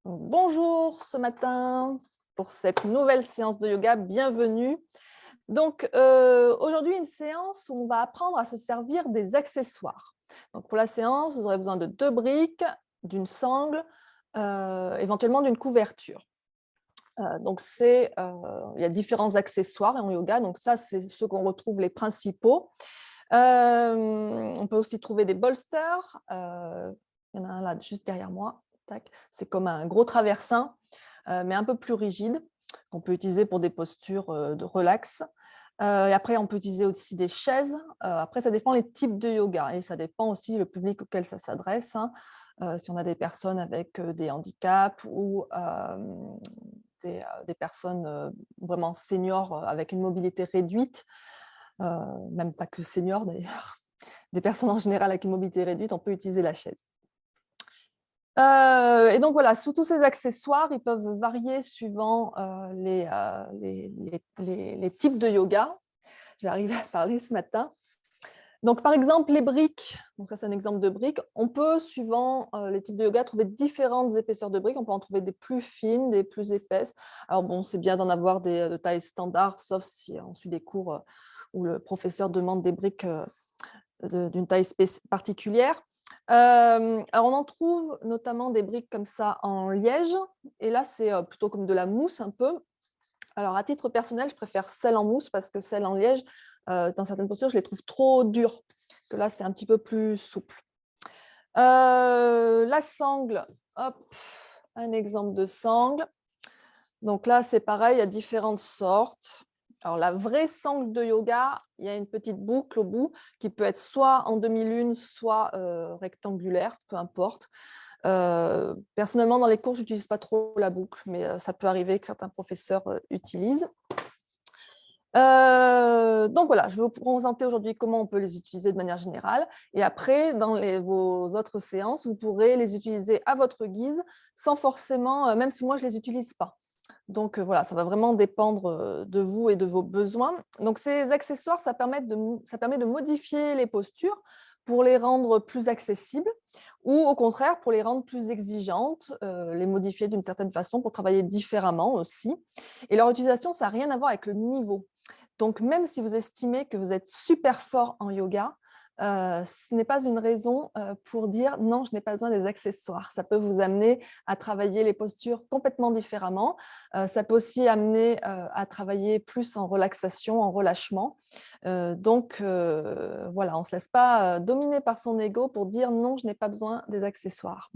Bonjour ce matin pour cette nouvelle séance de yoga, bienvenue. Donc aujourd'hui une séance où on va apprendre à se servir des accessoires. Donc pour la séance, vous aurez besoin de 2 briques, d'une sangle, éventuellement d'une couverture. Donc il y a différents accessoires en yoga, donc ça c'est ceux qu'on retrouve les principaux. On peut aussi trouver des bolsters, il y en a un là juste derrière moi, tac. C'est comme un gros traversin, mais un peu plus rigide, qu'on peut utiliser pour des postures, de relax. Et après on peut utiliser aussi des chaises, après ça dépend les types de yoga et ça dépend aussi le public auquel ça s'adresse, hein. Si on a des personnes avec, des handicaps ou des personnes, vraiment seniors, avec une mobilité réduite, même pas que seniors d'ailleurs, des personnes en général avec une mobilité réduite, on peut utiliser la chaise. Et donc voilà, sous tous ces accessoires, ils peuvent varier suivant, les types de yoga. Je vais arriver à parler ce matin. Donc par exemple, les briques, donc ça c'est un exemple de briques, on peut suivant, les types de yoga trouver différentes épaisseurs de briques. On peut en trouver des plus fines, des plus épaisses. Alors bon, c'est bien d'en avoir des, de taille standard, sauf si on suit des cours, où le professeur demande des briques, d'une taille particulière. Alors on en trouve notamment des briques comme ça en liège et là c'est, plutôt comme de la mousse un peu. Alors à titre personnel, je préfère celle en mousse parce que celle en liège, dans certaines postures, je les trouve trop dures, que là c'est un petit peu plus souple. La sangle, hop, un exemple de sangle. Donc là, c'est pareil, il y a différentes sortes. Alors la vraie sangle de yoga, il y a une petite boucle au bout qui peut être soit en demi-lune, soit, rectangulaire, peu importe. Personnellement, dans les cours, je n'utilise pas trop la boucle, mais, ça peut arriver que certains professeurs, utilisent. Donc voilà, je vais vous présenter aujourd'hui comment on peut les utiliser de manière générale et après dans vos autres séances, vous pourrez les utiliser à votre guise sans forcément, même si moi je ne les utilise pas. Donc voilà, ça va vraiment dépendre, de vous et de vos besoins. Donc ces accessoires, ça permet de modifier les postures pour les rendre plus accessibles ou au contraire pour les rendre plus exigeantes, les modifier d'une certaine façon pour travailler différemment aussi et leur utilisation, ça n'a rien à voir avec le niveau. Donc même si vous estimez que vous êtes super fort en yoga, ce n'est pas une raison, pour dire: «Non, je n'ai pas besoin des accessoires». Ça peut vous amener à travailler les postures complètement différemment. Ça peut aussi amener, à travailler plus en relaxation, en relâchement. Voilà, on ne se laisse pas, dominer par son ego pour dire: «Non, je n'ai pas besoin des accessoires».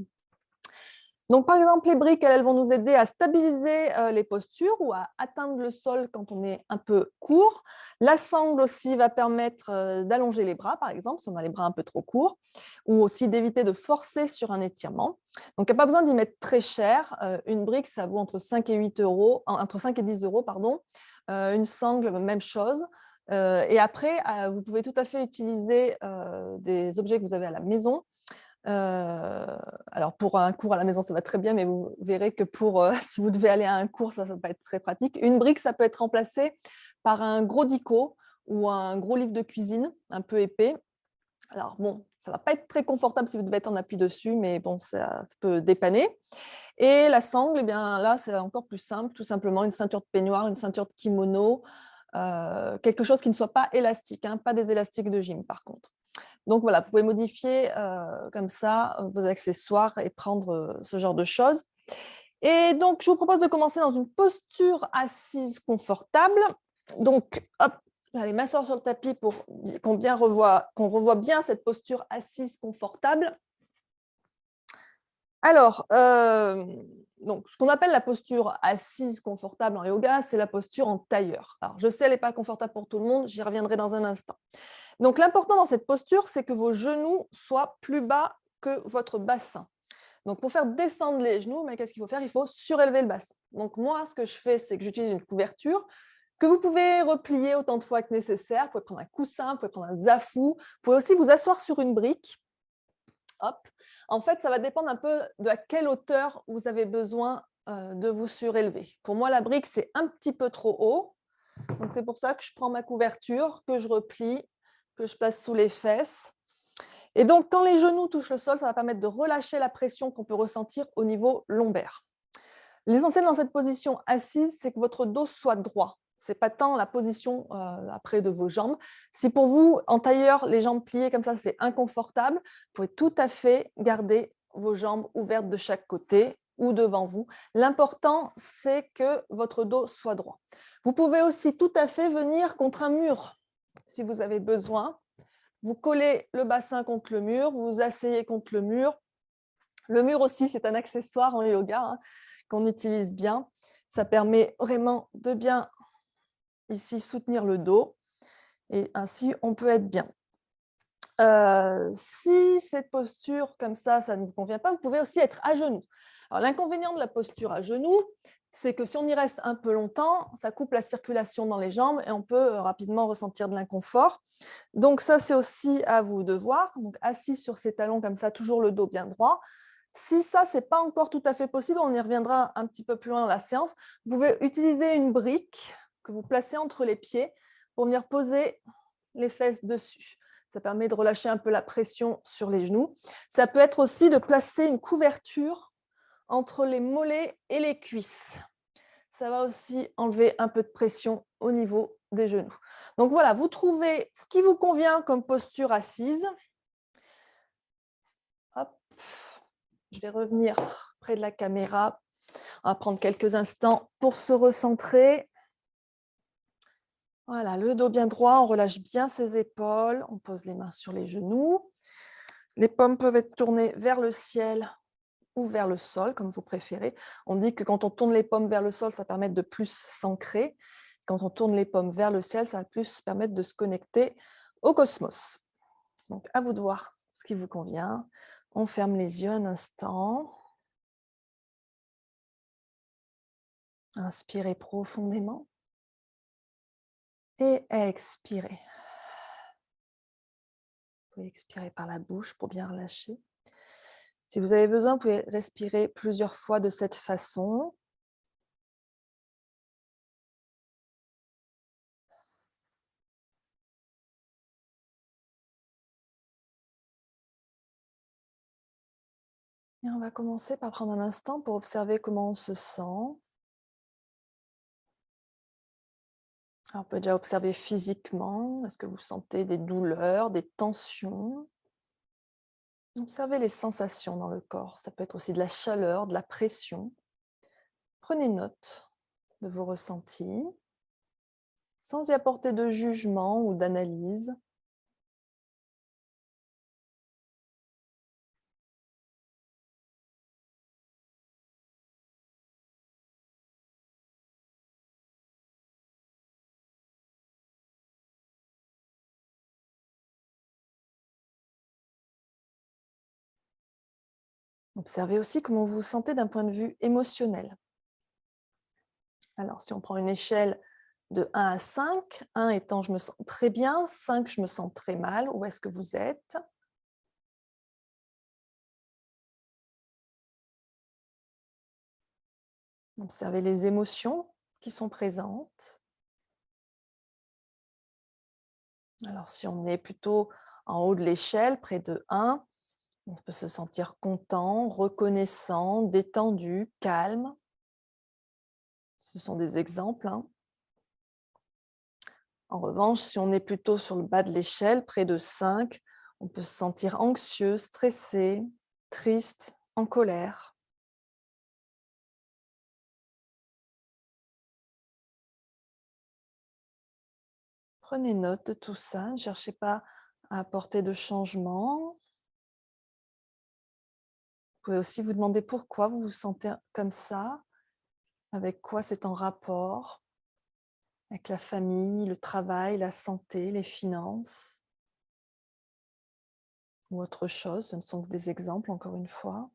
Donc, par exemple, les briques, elles vont nous aider à stabiliser, les postures ou à atteindre le sol quand on est un peu court. La sangle aussi va permettre, d'allonger les bras, par exemple, si on a les bras un peu trop courts, ou aussi d'éviter de forcer sur un étirement. Donc, il n'y a pas besoin d'y mettre très cher. Une brique, ça vaut entre 5 et 8 €, entre 5 et 10 €, pardon. Une sangle, même chose. Et après, vous pouvez tout à fait utiliser, des objets que vous avez à la maison. Alors pour un cours à la maison, ça va très bien, mais vous verrez que pour, si vous devez aller à un cours, ça va pas être très pratique. Une brique, ça peut être remplacé par un gros dico ou un gros livre de cuisine un peu épais. Alors bon, ça va pas être très confortable si vous devez être en appui dessus, mais bon, ça peut dépanner. Et la sangle, eh bien là, c'est encore plus simple, tout simplement une ceinture de peignoir, une ceinture de kimono, quelque chose qui ne soit pas élastique, hein, pas des élastiques de gym par contre. Donc voilà, vous pouvez modifier, comme ça, vos accessoires et prendre, ce genre de choses. Et donc je vous propose de commencer dans une posture assise confortable. Donc hop, je vais aller m'asseoir sur le tapis pour qu'on revoie bien cette posture assise confortable. Alors, donc ce qu'on appelle la posture assise confortable en yoga, c'est la posture en tailleur. Alors je sais, elle n'est pas confortable pour tout le monde, j'y reviendrai dans un instant. Donc l'important dans cette posture, c'est que vos genoux soient plus bas que votre bassin. Donc pour faire descendre les genoux, mais qu'est-ce qu'il faut faire? Il faut surélever le bassin. Donc moi, ce que je fais, c'est que j'utilise une couverture que vous pouvez replier autant de fois que nécessaire. Vous pouvez prendre un coussin, vous pouvez prendre un zafou. Vous pouvez aussi vous asseoir sur une brique. Hop. En fait, ça va dépendre un peu de à quelle hauteur vous avez besoin, de vous surélever. Pour moi, la brique, c'est un petit peu trop haut. Donc c'est pour ça que je prends ma couverture, que je replie, que je place sous les fesses. Et donc quand les genoux touchent le sol, ça va permettre de relâcher la pression qu'on peut ressentir au niveau lombaire. L'essentiel dans cette position assise, c'est que votre dos soit droit. Ce n'est pas tant la position après de vos jambes. Si pour vous, en tailleur, les jambes pliées comme ça, c'est inconfortable, vous pouvez tout à fait garder vos jambes ouvertes de chaque côté ou devant vous. L'important, c'est que votre dos soit droit. Vous pouvez aussi tout à fait venir contre un mur si vous avez besoin. Vous collez le bassin contre le mur, vous vous asseyez contre le mur. Le mur aussi, c'est un accessoire en yoga hein, qu'on utilise bien. Ça permet vraiment de bien ici soutenir le dos et ainsi on peut être bien. Si cette posture comme ça ne vous convient pas, vous pouvez aussi être à genoux. Alors l'inconvénient de la posture à genoux, c'est que si on y reste un peu longtemps, ça coupe la circulation dans les jambes et on peut rapidement ressentir de l'inconfort. Donc ça, c'est aussi à vous de voir. Donc assis sur ces talons comme ça, toujours le dos bien droit. Si ça, ce n'est pas encore tout à fait possible, on y reviendra un petit peu plus loin dans la séance. Vous pouvez utiliser une brique que vous placez entre les pieds pour venir poser les fesses dessus. Ça permet de relâcher un peu la pression sur les genoux. Ça peut être aussi de placer une couverture entre les mollets et les cuisses. Ça va aussi enlever un peu de pression au niveau des genoux. Donc voilà, vous trouvez ce qui vous convient comme posture assise. Hop. Je vais revenir près de la caméra. On va prendre quelques instants pour se recentrer. Voilà, le dos bien droit, on relâche bien ses épaules, on pose les mains sur les genoux. Les paumes peuvent être tournées vers le ciel ou vers le sol, comme vous préférez. On dit que quand on tourne les paumes vers le sol, ça permet de plus s'ancrer. Quand on tourne les paumes vers le ciel, ça va plus permettre de se connecter au cosmos. Donc, à vous de voir ce qui vous convient. On ferme les yeux un instant. Inspirez profondément. Et expirez. Vous pouvez expirer par la bouche pour bien relâcher. Si vous avez besoin, vous pouvez respirer plusieurs fois de cette façon. Et on va commencer par prendre un instant pour observer comment on se sent. Alors, on peut déjà observer physiquement. Est-ce que vous sentez des douleurs, des tensions? Observez les sensations dans le corps. Ça peut être aussi de la chaleur, de la pression. Prenez note de vos ressentis, sans y apporter de jugement ou d'analyse. Observez aussi comment vous vous sentez d'un point de vue émotionnel. Alors, si on prend une échelle de 1 à 5, 1 étant je me sens très bien, 5 je me sens très mal, où est-ce que vous êtes? Observez les émotions qui sont présentes. Alors, si on est plutôt en haut de l'échelle, près de 1, on peut se sentir content, reconnaissant, détendu, calme. Ce sont des exemples. En revanche, si on est plutôt sur le bas de l'échelle, près de 5, on peut se sentir anxieux, stressé, triste, en colère. Prenez note de tout ça, ne cherchez pas à apporter de changement. Vous pouvez aussi vous demander pourquoi vous vous sentez comme ça, avec quoi c'est en rapport, avec la famille, le travail, la santé, les finances ou autre chose. Ce ne sont que des exemples, encore une fois.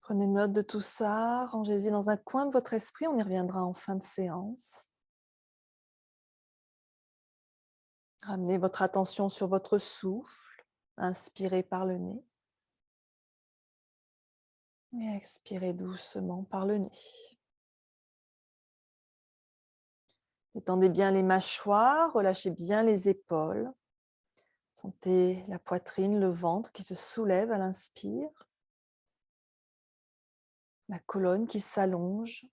Prenez note de tout ça, rangez-y dans un coin de votre esprit, on y reviendra en fin de séance. Ramenez votre attention sur votre souffle, inspirez par le nez. Et expirez doucement par le nez. Étendez bien les mâchoires, relâchez bien les épaules. Sentez la poitrine, le ventre qui se soulève à l'inspire. La colonne qui s'allonge.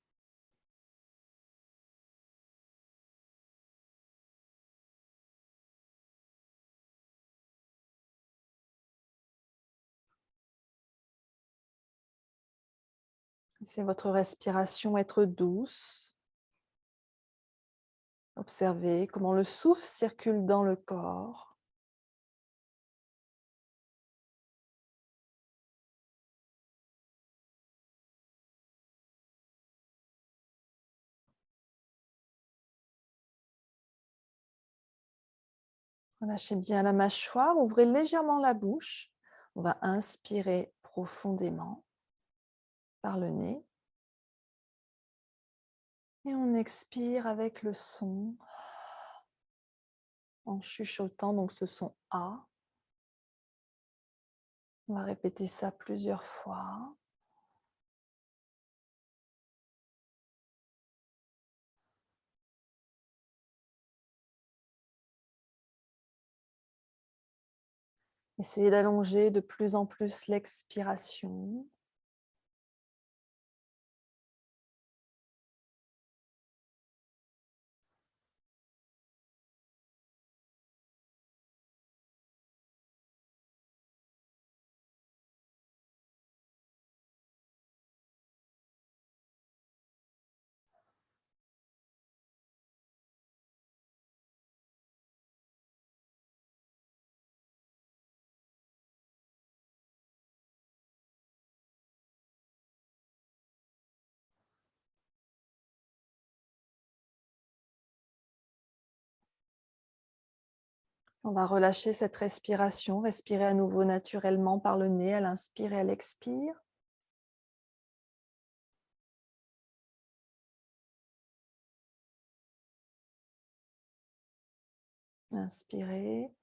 Laissez votre respiration être douce. Observez comment le souffle circule dans le corps. Relâchez bien la mâchoire, ouvrez légèrement la bouche. On va inspirer profondément par le nez. Et on expire avec le son, en chuchotant, donc ce son A. On va répéter ça plusieurs fois. Essayez d'allonger de plus en plus l'expiration. On va relâcher cette respiration, respirer à nouveau naturellement par le nez, à l'inspire et à l'expire. Inspirez.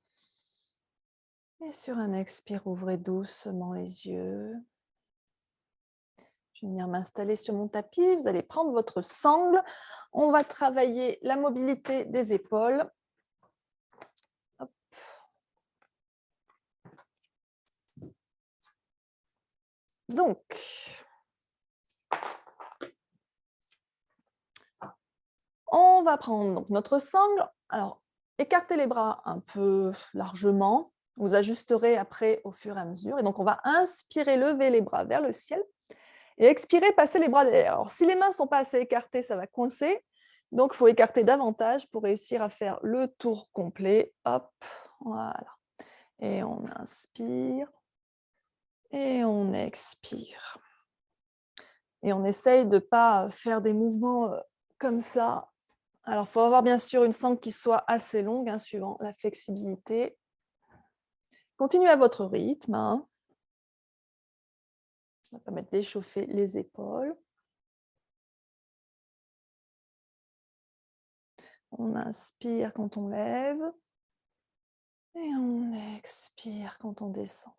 Et sur un expire, ouvrez doucement les yeux. Je vais venir m'installer sur mon tapis. Vous allez prendre votre sangle. On va travailler la mobilité des épaules. Hop. Donc, on va prendre donc notre sangle. Alors, écartez les bras un peu largement. Vous ajusterez après au fur et à mesure. Et donc, on va inspirer, lever les bras vers le ciel. Et expirer, passer les bras derrière. Alors, si les mains ne sont pas assez écartées, ça va coincer. Donc, il faut écarter davantage pour réussir à faire le tour complet. Hop, voilà. Et on inspire. Et on expire. Et on essaye de ne pas faire des mouvements comme ça. Alors, il faut avoir bien sûr une sangle qui soit assez longue, hein, suivant la flexibilité. Continuez à votre rythme. Hein. Ça va permettre d'échauffer les épaules. On inspire quand on lève. Et on expire quand on descend.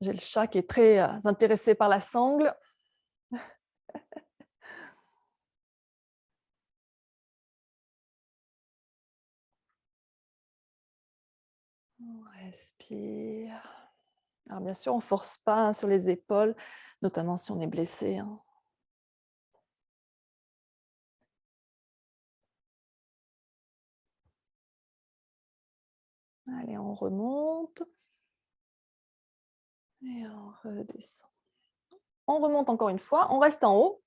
J'ai le chat qui est très intéressé par la sangle. On respire. Alors bien sûr, on ne force pas hein, sur les épaules, notamment si on est blessé. Hein. Allez, on remonte. Et on redescend. On remonte encore une fois, on reste en haut.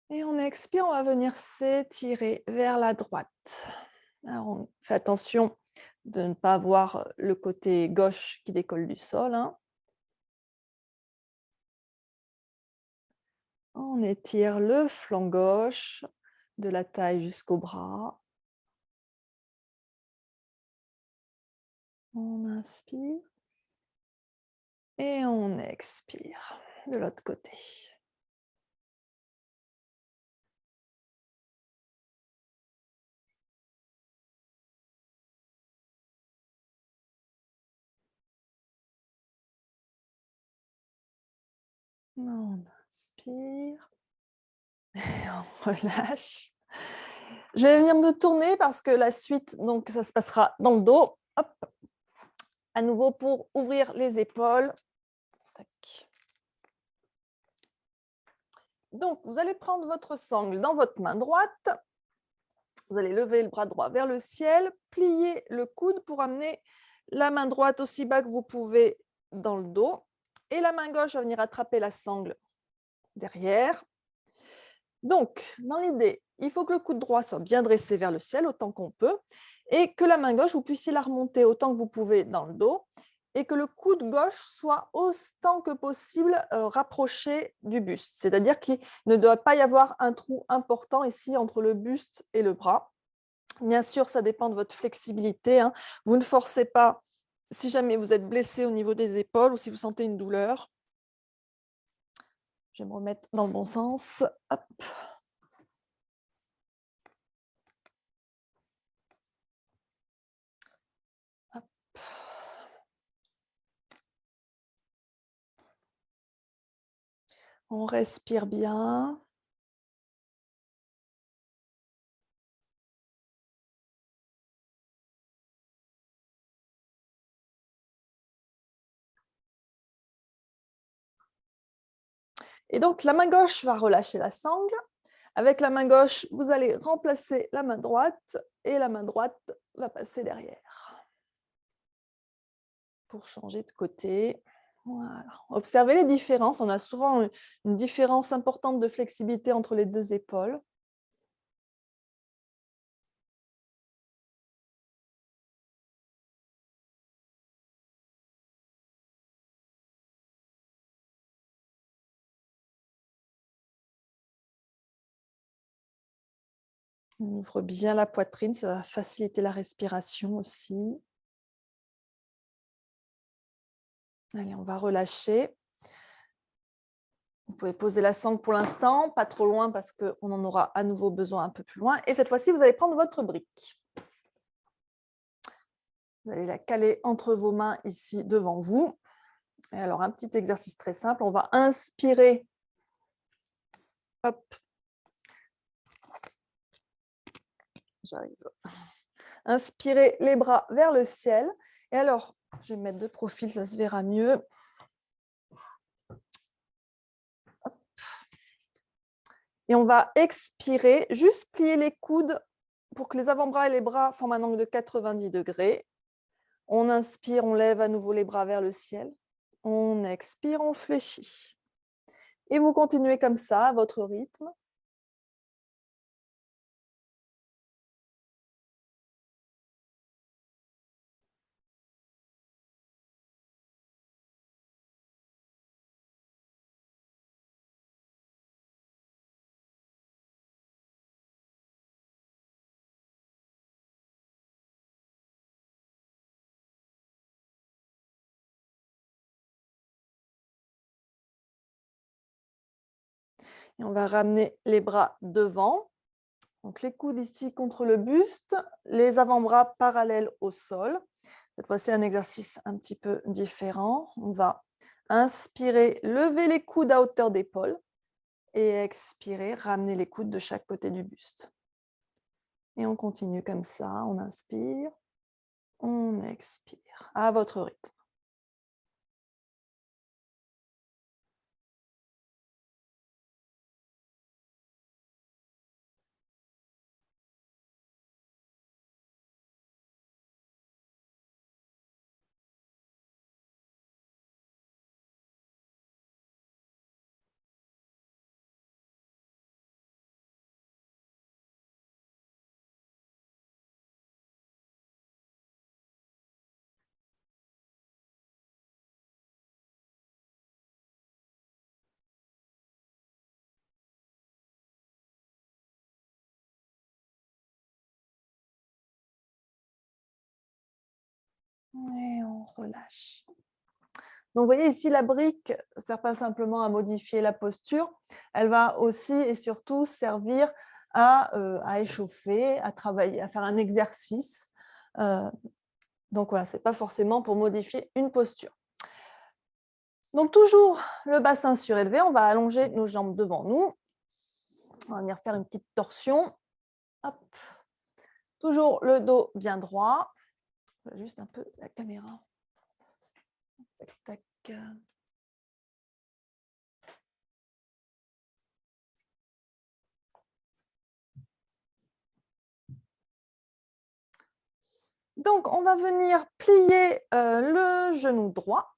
Et on expire, on va venir s'étirer vers la droite. Alors on fait attention de ne pas avoir le côté gauche qui décolle du sol. Hein. On étire le flanc gauche de la taille jusqu'au bras. On inspire. Et on expire de l'autre côté. On inspire et on relâche. Je vais venir me tourner parce que la suite, donc, ça se passera dans le dos. Hop. À nouveau pour ouvrir les épaules. Tac. Donc, vous allez prendre votre sangle dans votre main droite. Vous allez lever le bras droit vers le ciel, plier le coude pour amener la main droite aussi bas que vous pouvez dans le dos. Et la main gauche va venir attraper la sangle derrière. Donc, dans l'idée, il faut que le coude droit soit bien dressé vers le ciel autant qu'on peut et que la main gauche, vous puissiez la remonter autant que vous pouvez dans le dos et que le coude gauche soit autant que possible rapproché du buste. C'est-à-dire qu'il ne doit pas y avoir un trou important ici entre le buste et le bras. Bien sûr, ça dépend de votre flexibilité, hein. Vous ne forcez pas si jamais vous êtes blessé au niveau des épaules ou si vous sentez une douleur. Je vais me remettre dans le bon sens. Hop. Hop. On respire bien. Et donc, la main gauche va relâcher la sangle. Avec la main gauche, vous allez remplacer la main droite et la main droite va passer derrière. Pour changer de côté. Voilà. Observez les différences. On a souvent une différence importante de flexibilité entre les deux épaules. On ouvre bien la poitrine, ça va faciliter la respiration aussi. Allez, on va relâcher. Vous pouvez poser la sangle pour l'instant, pas trop loin parce qu'on en aura à nouveau besoin un peu plus loin. Et cette fois-ci, vous allez prendre votre brique. Vous allez la caler entre vos mains ici devant vous. Et alors, un petit exercice très simple. On va inspirer. Hop. J'arrive. Inspirez les bras vers le ciel. Et alors, je vais me mettre de profil, ça se verra mieux. Hop. Et on va expirer, juste plier les coudes pour que les avant-bras et les bras forment un angle de 90 degrés. On inspire, on lève à nouveau les bras vers le ciel. On expire, on fléchit. Et vous continuez comme ça, à votre rythme. Et on va ramener les bras devant. Donc les coudes ici contre le buste, les avant-bras parallèles au sol. Cette fois-ci, un exercice un petit peu différent. On va inspirer, lever les coudes à hauteur d'épaule et expirer, ramener les coudes de chaque côté du buste. Et on continue comme ça, on inspire, on expire, à votre rythme. Et on relâche. Donc, vous voyez ici, la brique ne sert pas simplement à modifier la posture, elle va aussi et surtout servir à échauffer, à travailler, à faire un exercice. Donc, voilà, ce n'est pas forcément pour modifier une posture. Donc, toujours le bassin surélevé, on va allonger nos jambes devant nous. On va venir faire une petite torsion. Hop. Toujours le dos bien droit. Juste un peu la caméra. Tac, tac. Donc, on va venir plier le genou droit.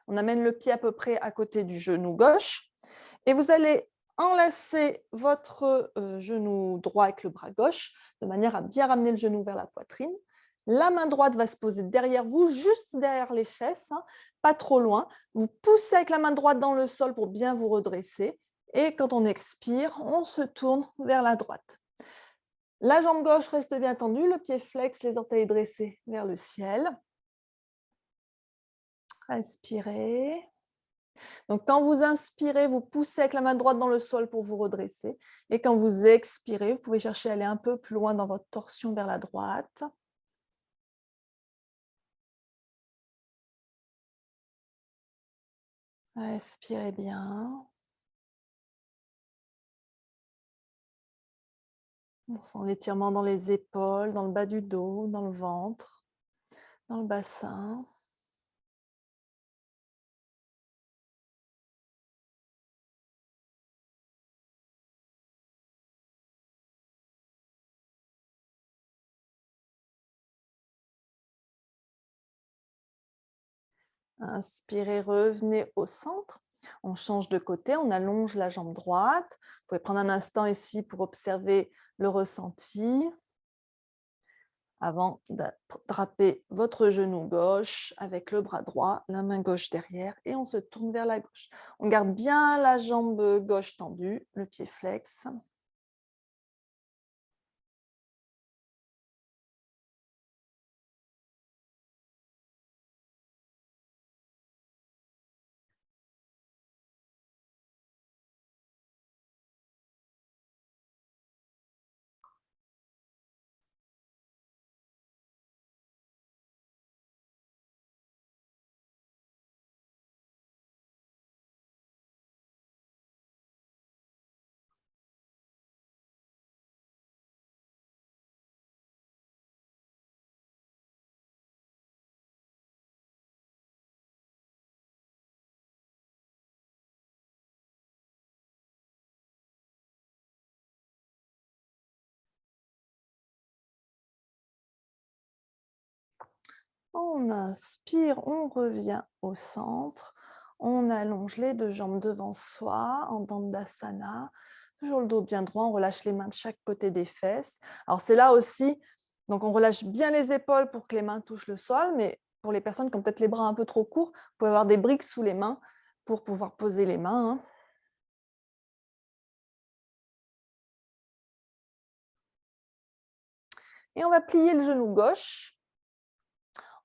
On amène le pied à peu près à côté du genou gauche. Et vous allez enlacer votre genou droit avec le bras gauche, de manière à bien ramener le genou vers la poitrine. La main droite va se poser derrière vous, juste derrière les fesses, hein, pas trop loin. Vous poussez avec la main droite dans le sol pour bien vous redresser. Et quand on expire, on se tourne vers la droite. La jambe gauche reste bien tendue, le pied flex, les orteils dressés vers le ciel. Respirez. Donc, quand vous inspirez, vous poussez avec la main droite dans le sol pour vous redresser. Et quand vous expirez, vous pouvez chercher à aller un peu plus loin dans votre torsion vers la droite. Respirez bien. On sent l'étirement dans les épaules, dans le bas du dos, dans le ventre, dans le bassin. Inspirez, revenez au centre. On change de côté, on allonge la jambe droite. Vous pouvez prendre un instant ici pour observer le ressenti avant d'attraper votre genou gauche avec le bras droit, la main gauche derrière et on se tourne vers la gauche. On garde bien la jambe gauche tendue, le pied flex. On inspire, on revient au centre. On allonge les deux jambes devant soi en Dandasana. Toujours le dos bien droit, on relâche les mains de chaque côté des fesses. Alors c'est là aussi, donc on relâche bien les épaules pour que les mains touchent le sol, mais pour les personnes qui ont peut-être les bras un peu trop courts, vous pouvez avoir des briques sous les mains pour pouvoir poser les mains, hein. Et on va plier le genou gauche.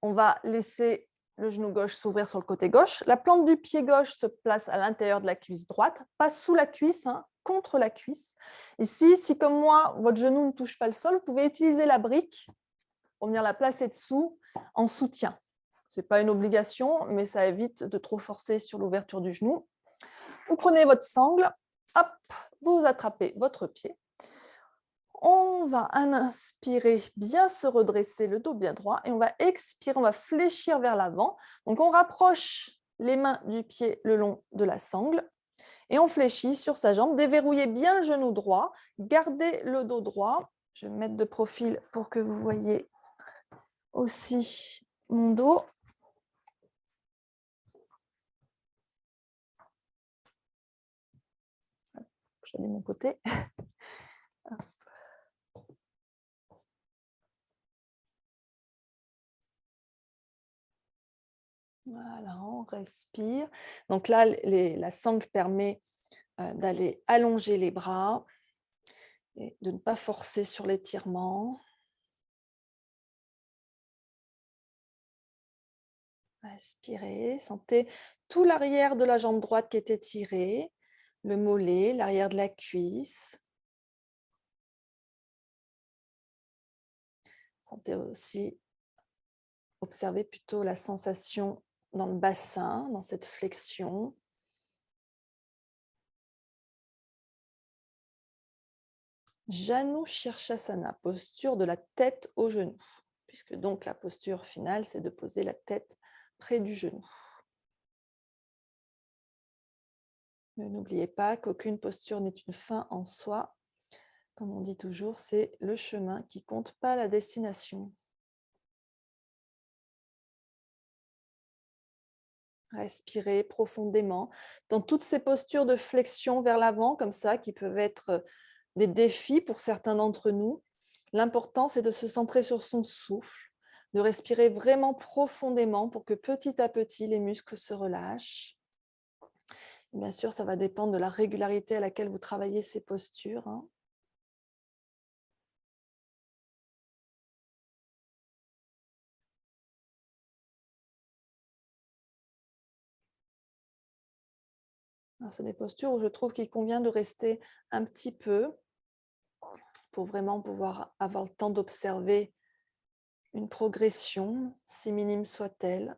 On va laisser le genou gauche s'ouvrir sur le côté gauche. La plante du pied gauche se place à l'intérieur de la cuisse droite, pas sous la cuisse, hein, contre la cuisse. Ici, si comme moi, votre genou ne touche pas le sol, vous pouvez utiliser la brique pour venir la placer dessous en soutien. Ce n'est pas une obligation, mais ça évite de trop forcer sur l'ouverture du genou. Vous prenez votre sangle, hop, vous attrapez votre pied. On va inspirer, bien se redresser, le dos bien droit, et on va expirer, on va fléchir vers l'avant. Donc, on rapproche les mains du pied le long de la sangle et on fléchit sur sa jambe. Déverrouillez bien le genou droit, gardez le dos droit. Je vais me mettre de profil pour que vous voyez aussi mon dos. Je vais de mon côté. Voilà, on respire. Donc là, la sangle permet d'aller allonger les bras et de ne pas forcer sur l'étirement. Respirez, sentez tout l'arrière de la jambe droite qui est étiré, le mollet, l'arrière de la cuisse. Sentez aussi, observez plutôt la sensation dans le bassin, dans cette flexion. Janu Shirshasana, posture de la tête au genou, puisque donc la posture finale, c'est de poser la tête près du genou. Mais n'oubliez pas qu'aucune posture n'est une fin en soi. Comme on dit toujours, c'est le chemin qui compte, pas la destination. Respirez profondément dans toutes ces postures de flexion vers l'avant, comme ça, qui peuvent être des défis pour certains d'entre nous. L'important, c'est de se centrer sur son souffle, de respirer vraiment profondément pour que petit à petit, les muscles se relâchent. Bien sûr, ça va dépendre de la régularité à laquelle vous travaillez ces postures. C'est des postures où je trouve qu'il convient de rester un petit peu pour vraiment pouvoir avoir le temps d'observer une progression, si minime soit-elle.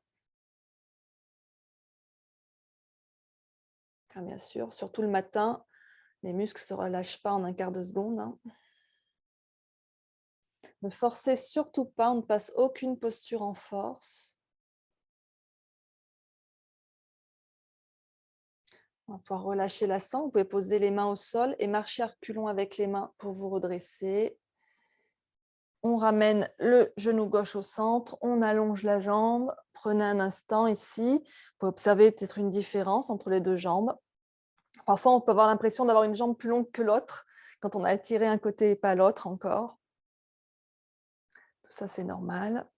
Car bien sûr, surtout le matin, les muscles ne se relâchent pas en un quart de seconde. Ne forcez surtout pas, on ne passe aucune posture en force. On va pouvoir relâcher la sangle. Vous pouvez poser les mains au sol et marcher à reculons avec les mains pour vous redresser. On ramène le genou gauche au centre, on allonge la jambe. Prenez un instant ici. Vous pouvez observer peut-être une différence entre les deux jambes. Parfois, on peut avoir l'impression d'avoir une jambe plus longue que l'autre quand on a étiré un côté et pas l'autre encore. Tout ça, c'est normal.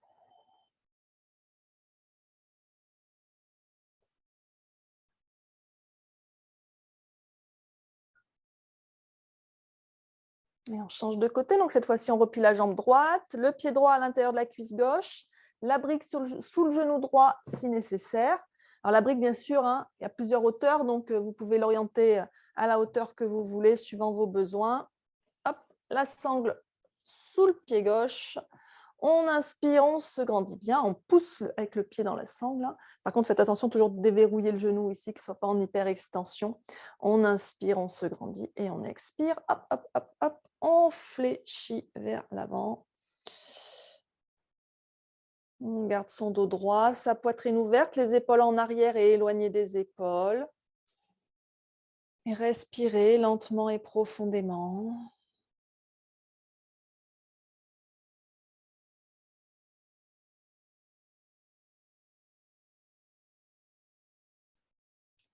Et on change de côté. Donc, cette fois-ci, on replie la jambe droite, le pied droit à l'intérieur de la cuisse gauche, la brique sous le genou droit si nécessaire. Alors, la brique, bien sûr, il y a plusieurs hauteurs, donc vous pouvez l'orienter à la hauteur que vous voulez suivant vos besoins. Hop, la sangle sous le pied gauche. On inspire, on se grandit bien, on pousse avec le pied dans la sangle. Par contre, faites attention toujours de déverrouiller le genou ici, qu'il ne soit pas en hyperextension. On inspire, on se grandit et on expire. Hop, hop, hop, hop. On fléchit vers l'avant. On garde son dos droit, sa poitrine ouverte, les épaules en arrière et éloignées des épaules. Et respirez lentement et profondément.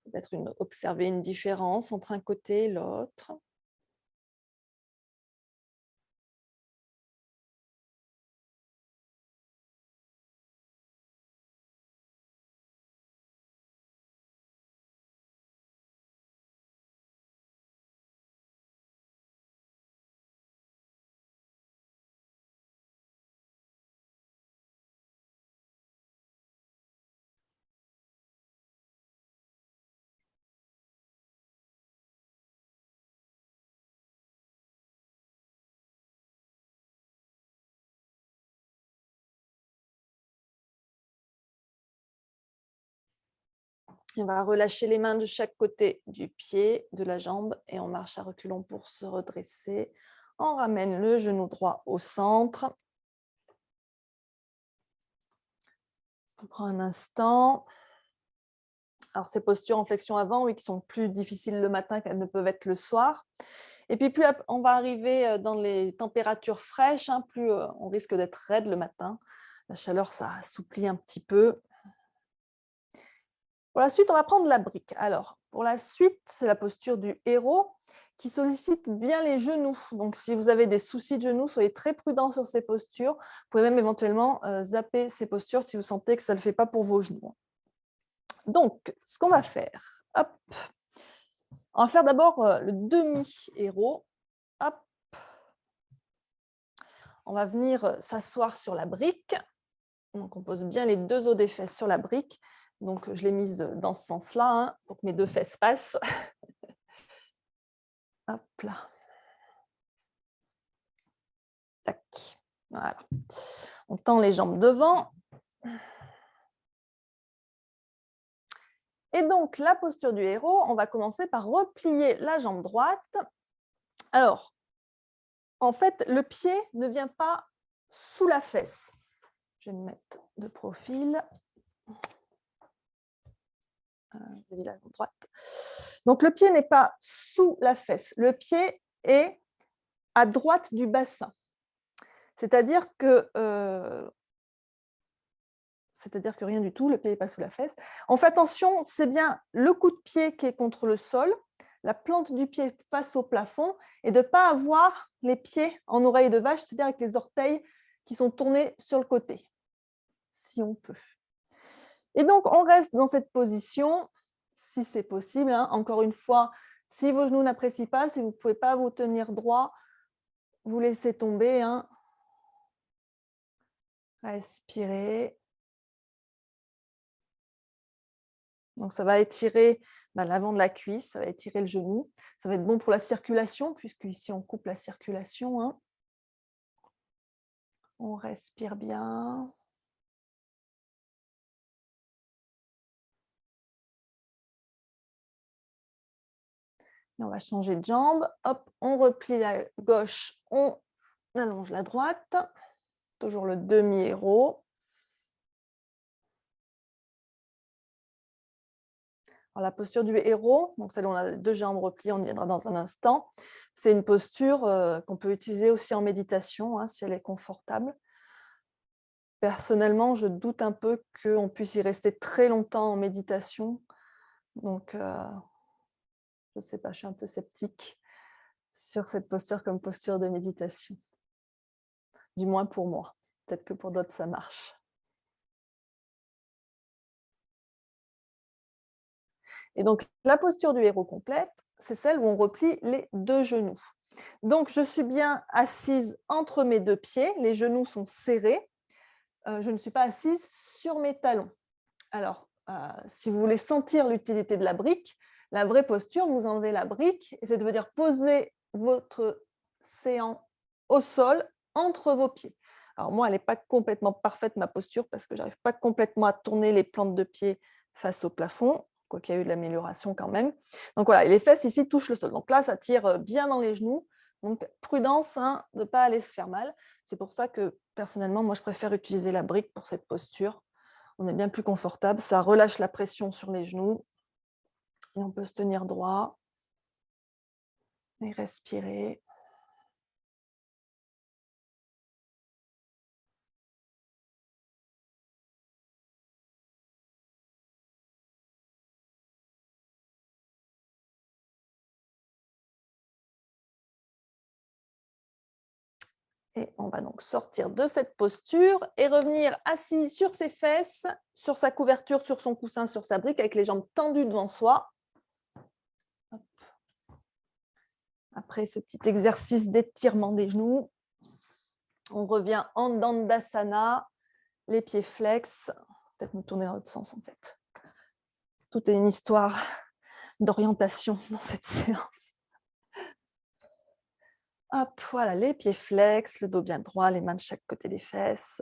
Peut-être observer une différence entre un côté et l'autre. On va relâcher les mains de chaque côté du pied, de la jambe et on marche à reculons pour se redresser. On ramène le genou droit au centre. On prend un instant. Alors, ces postures en flexion avant, oui, qui sont plus difficiles le matin qu'elles ne peuvent être le soir. Et puis, plus on va arriver dans les températures fraîches, plus on risque d'être raide le matin. La chaleur, ça assouplit un petit peu. Pour la suite, on va prendre la brique. Alors, pour la suite, c'est la posture du héros qui sollicite bien les genoux. Donc, si vous avez des soucis de genoux, soyez très prudent sur ces postures. Vous pouvez même éventuellement zapper ces postures si vous sentez que ça ne le fait pas pour vos genoux. Donc, ce qu'on va faire, hop, on va faire d'abord le demi-héros. Hop. On va venir s'asseoir sur la brique. Donc, on pose bien les deux os des fesses sur la brique. Donc, je l'ai mise dans ce sens-là, pour que mes deux fesses passent. Hop là. Tac. Voilà. On tend les jambes devant. Et donc, la posture du héros, on va commencer par replier la jambe droite. Alors, en fait, le pied ne vient pas sous la fesse. Je vais me mettre de profil. La jambe droite. Donc, le pied n'est pas sous la fesse. Le pied est à droite du bassin. C'est-à-dire que rien du tout, le pied n'est pas sous la fesse. On fait attention, c'est bien le coup de pied qui est contre le sol, la plante du pied face au plafond, et de ne pas avoir les pieds en oreille de vache, c'est-à-dire avec les orteils qui sont tournés sur le côté, si on peut. Et donc, on reste dans cette position, si c'est possible. Encore une fois, si vos genoux n'apprécient pas, si vous ne pouvez pas vous tenir droit, vous laissez tomber. Respirez. Donc, ça va étirer l'avant de la cuisse, ça va étirer le genou. Ça va être bon pour la circulation, puisque ici, on coupe la circulation. On respire bien. Et on va changer de jambe. Hop, on replie la gauche, on allonge la droite. Toujours le demi-héros. La posture du héros, donc celle où on a deux jambes repliées, on y viendra dans un instant. C'est une posture qu'on peut utiliser aussi en méditation, si elle est confortable. Personnellement, je doute un peu qu'on puisse y rester très longtemps en méditation. Donc, je ne sais pas, je suis un peu sceptique sur cette posture comme posture de méditation. Du moins pour moi. Peut-être que pour d'autres, ça marche. Et donc, la posture du héros complète, c'est celle où on replie les deux genoux. Donc, je suis bien assise entre mes deux pieds, les genoux sont serrés. Je ne suis pas assise sur mes talons. Alors, si vous voulez sentir l'utilité de la brique, la vraie posture, vous enlevez la brique, et c'est de venir poser votre séant au sol entre vos pieds. Alors moi, elle n'est pas complètement parfaite, ma posture, parce que je n'arrive pas complètement à tourner les plantes de pied face au plafond, quoiqu'il y a eu de l'amélioration quand même. Donc voilà, les fesses ici touchent le sol. Donc là, ça tire bien dans les genoux. Donc prudence de ne pas aller se faire mal. C'est pour ça que personnellement, moi, je préfère utiliser la brique pour cette posture. On est bien plus confortable, ça relâche la pression sur les genoux et on peut se tenir droit et respirer. Et on va donc sortir de cette posture et revenir assis sur ses fesses, sur sa couverture, sur son coussin, sur sa brique, avec les jambes tendues devant soi. Hop. Après ce petit exercice d'étirement des genoux, on revient en Dandasana, les pieds flex. Peut-être me tourner dans l'autre sens en fait. Tout est une histoire d'orientation dans cette séance. Hop, voilà, les pieds flex, le dos bien droit, les mains de chaque côté des fesses.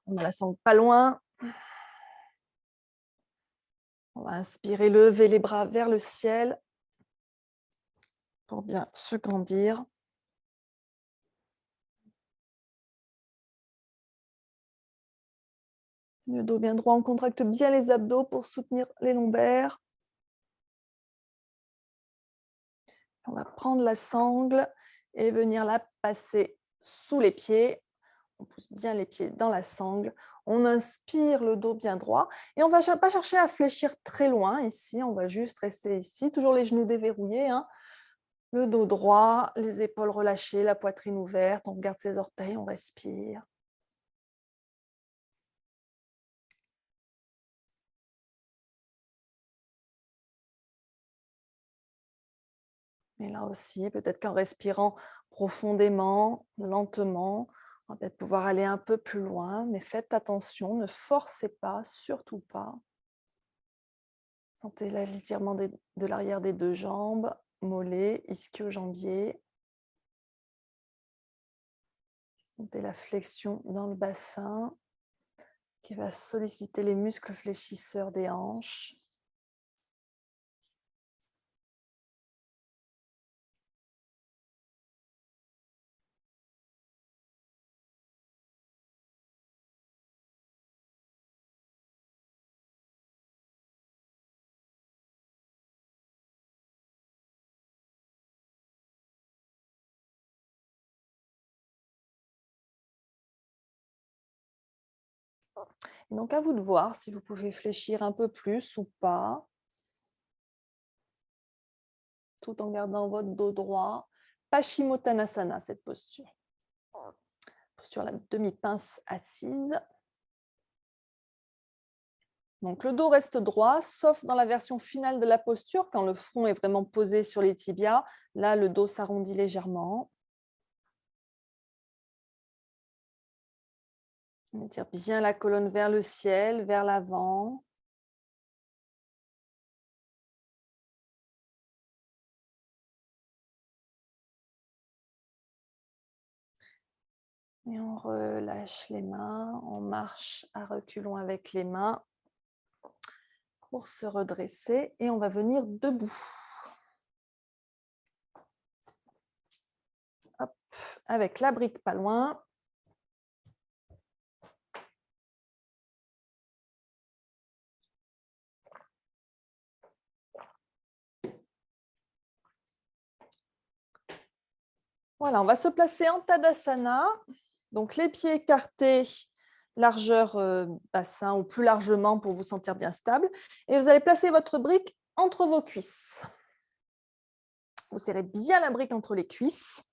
On ne la sent pas loin. On va inspirer, lever les bras vers le ciel pour bien se grandir. Le dos bien droit, on contracte bien les abdos pour soutenir les lombaires. On va prendre la sangle et venir la passer sous les pieds. On pousse bien les pieds dans la sangle. On inspire, le dos bien droit. Et on ne va pas chercher à fléchir très loin ici. On va juste rester ici. Toujours les genoux déverrouillés. Le dos droit, les épaules relâchées, la poitrine ouverte. On regarde ses orteils, on respire. Et là aussi, peut-être qu'en respirant profondément, lentement, on va peut-être pouvoir aller un peu plus loin, mais faites attention, ne forcez pas, surtout pas. Sentez l'étirement de l'arrière des deux jambes, mollets, ischio-jambiers. Sentez la flexion dans le bassin qui va solliciter les muscles fléchisseurs des hanches. Et donc, à vous de voir si vous pouvez fléchir un peu plus ou pas, tout en gardant votre dos droit. Paschimottanasana, cette posture. Sur la demi-pince assise. Donc, le dos reste droit, sauf dans la version finale de la posture, quand le front est vraiment posé sur les tibias. Là, le dos s'arrondit légèrement. On étire bien la colonne vers le ciel, vers l'avant. Et on relâche les mains, on marche à reculons avec les mains pour se redresser et on va venir debout. Hop, avec la brique pas loin. Voilà, on va se placer en Tadasana. Donc les pieds écartés, largeur bassin ou plus largement pour vous sentir bien stable. Et vous allez placer votre brique entre vos cuisses. Vous serrez bien la brique entre les cuisses.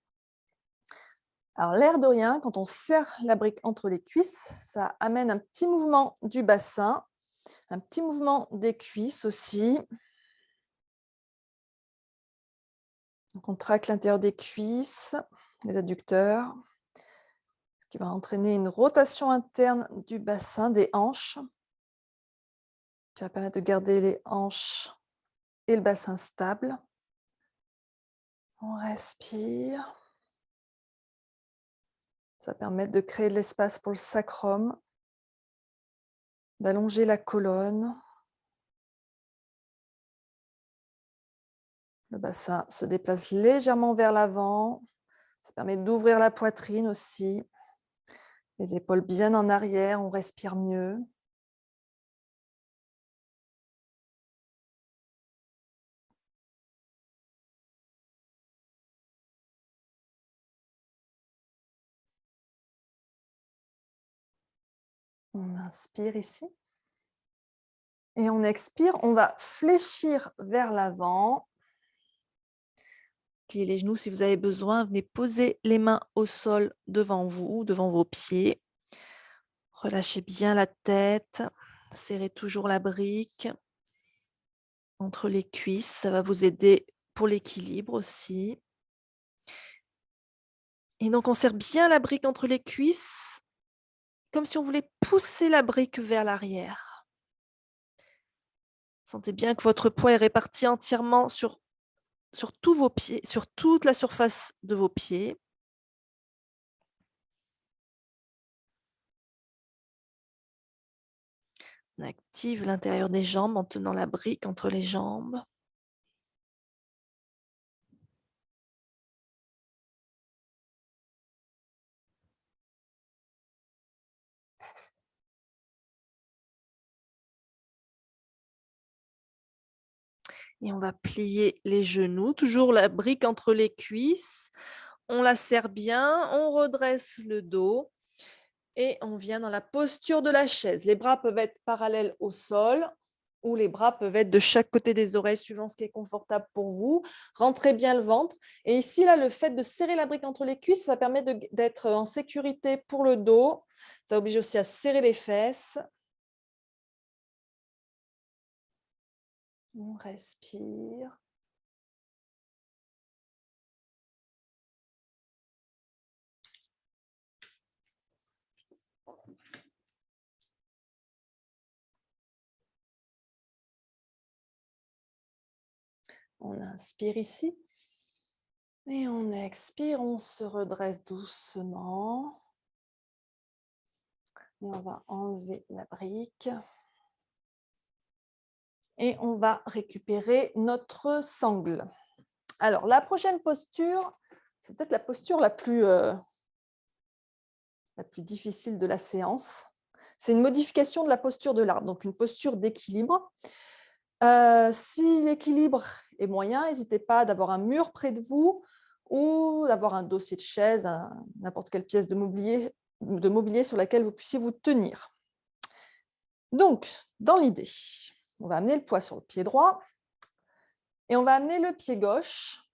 Alors l'air de rien, quand on serre la brique entre les cuisses, ça amène un petit mouvement du bassin, un petit mouvement des cuisses aussi. Donc on traque l'intérieur des cuisses, les adducteurs, ce qui va entraîner une rotation interne du bassin, des hanches, qui va permettre de garder les hanches et le bassin stable. On respire. Ça va permettre de créer de l'espace pour le sacrum, d'allonger la colonne. Le bassin se déplace légèrement vers l'avant. Ça permet d'ouvrir la poitrine aussi. Les épaules bien en arrière, on respire mieux. On inspire ici. Et on expire, on va fléchir vers l'avant. Pliez les genoux si vous avez besoin. Venez poser les mains au sol devant vous, devant vos pieds. Relâchez bien la tête. Serrez toujours la brique entre les cuisses. Ça va vous aider pour l'équilibre aussi. Et donc, on serre bien la brique entre les cuisses, comme si on voulait pousser la brique vers l'arrière. Sentez bien que votre poids est réparti entièrement sur tous vos pieds, sur toute la surface de vos pieds. On active l'intérieur des jambes en tenant la brique entre les jambes. Et on va plier les genoux, toujours la brique entre les cuisses. On la serre bien, on redresse le dos et on vient dans la posture de la chaise. Les bras peuvent être parallèles au sol ou les bras peuvent être de chaque côté des oreilles, suivant ce qui est confortable pour vous. Rentrez bien le ventre. Et ici, là, le fait de serrer la brique entre les cuisses, ça permet d'être en sécurité pour le dos. Ça oblige aussi à serrer les fesses. On respire. On inspire ici. Et on expire, on se redresse doucement. Et on va enlever la brique. Et on va récupérer notre sangle. Alors, la prochaine posture, c'est peut-être la posture la plus difficile de la séance. C'est une modification de la posture de l'arbre, donc une posture d'équilibre. Si l'équilibre est moyen, n'hésitez pas d'avoir un mur près de vous ou d'avoir un dossier de chaise, n'importe quelle pièce de mobilier sur laquelle vous puissiez vous tenir. Donc, dans l'idée, on va amener le poids sur le pied droit et on va amener le pied gauche,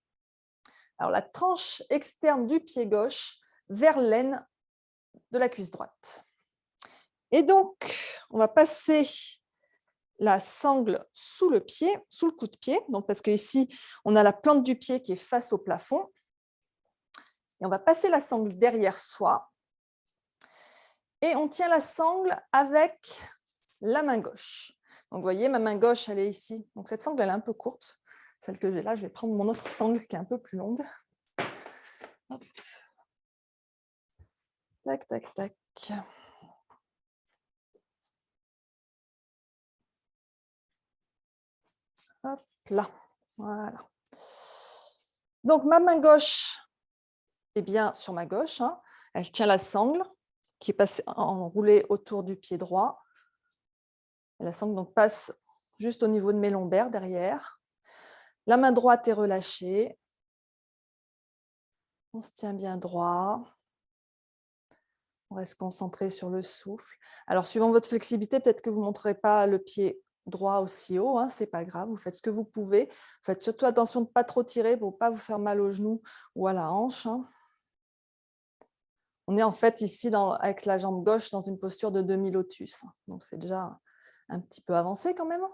alors la tranche externe du pied gauche vers l'aine de la cuisse droite. Et donc, on va passer la sangle sous le pied, sous le coup de pied, donc parce qu'ici, on a la plante du pied qui est face au plafond. Et on va passer la sangle derrière soi. Et on tient la sangle avec la main gauche. Donc, vous voyez, ma main gauche, elle est ici. Donc, cette sangle, elle est un peu courte. Celle que j'ai là, je vais prendre mon autre sangle qui est un peu plus longue. Hop. Tac, tac, tac. Hop là. Voilà. Donc, ma main gauche est bien sur ma gauche. Hein. Elle tient la sangle qui est passée enroulée autour du pied droit. Et la sangle donc, passe juste au niveau de mes lombaires derrière. La main droite est relâchée. On se tient bien droit. On reste concentré sur le souffle. Alors, suivant votre flexibilité, peut-être que vous ne montrerez pas le pied droit aussi haut, hein, ce n'est pas grave, vous faites ce que vous pouvez. Faites surtout attention de ne pas trop tirer pour ne pas vous faire mal au genou ou à la hanche. Hein. On est en fait ici, avec la jambe gauche, dans une posture de demi-lotus. Donc, c'est déjà un petit peu avancé quand même.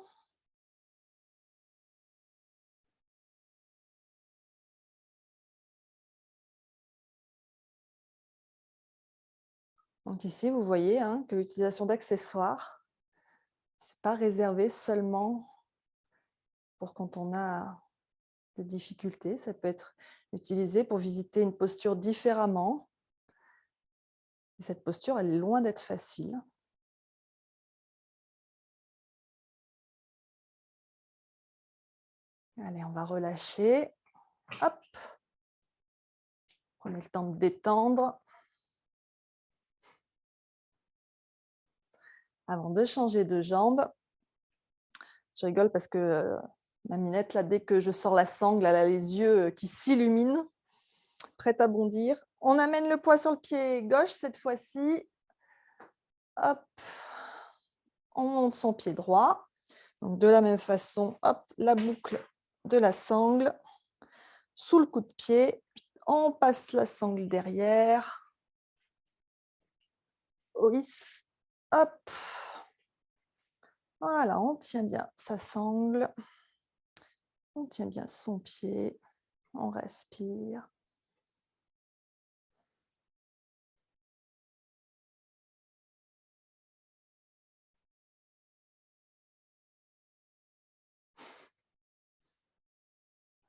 Donc ici, vous voyez hein, que l'utilisation d'accessoires, ce n'est pas réservé seulement pour quand on a des difficultés. Ça peut être utilisé pour visiter une posture différemment. Et cette posture, elle est loin d'être facile. Allez, on va relâcher. Hop. Prenez le temps de détendre. Avant de changer de jambe, je rigole parce que ma Minette, là, dès que je sors la sangle, elle a les yeux qui s'illuminent, prête à bondir. On amène le poids sur le pied gauche cette fois-ci. Hop. On monte son pied droit. Donc, de la même façon, hop, la boucle de la sangle sous le coup de pied. On passe la sangle derrière. Hisse. Hop. Voilà, on tient bien sa sangle. On tient bien son pied. On respire.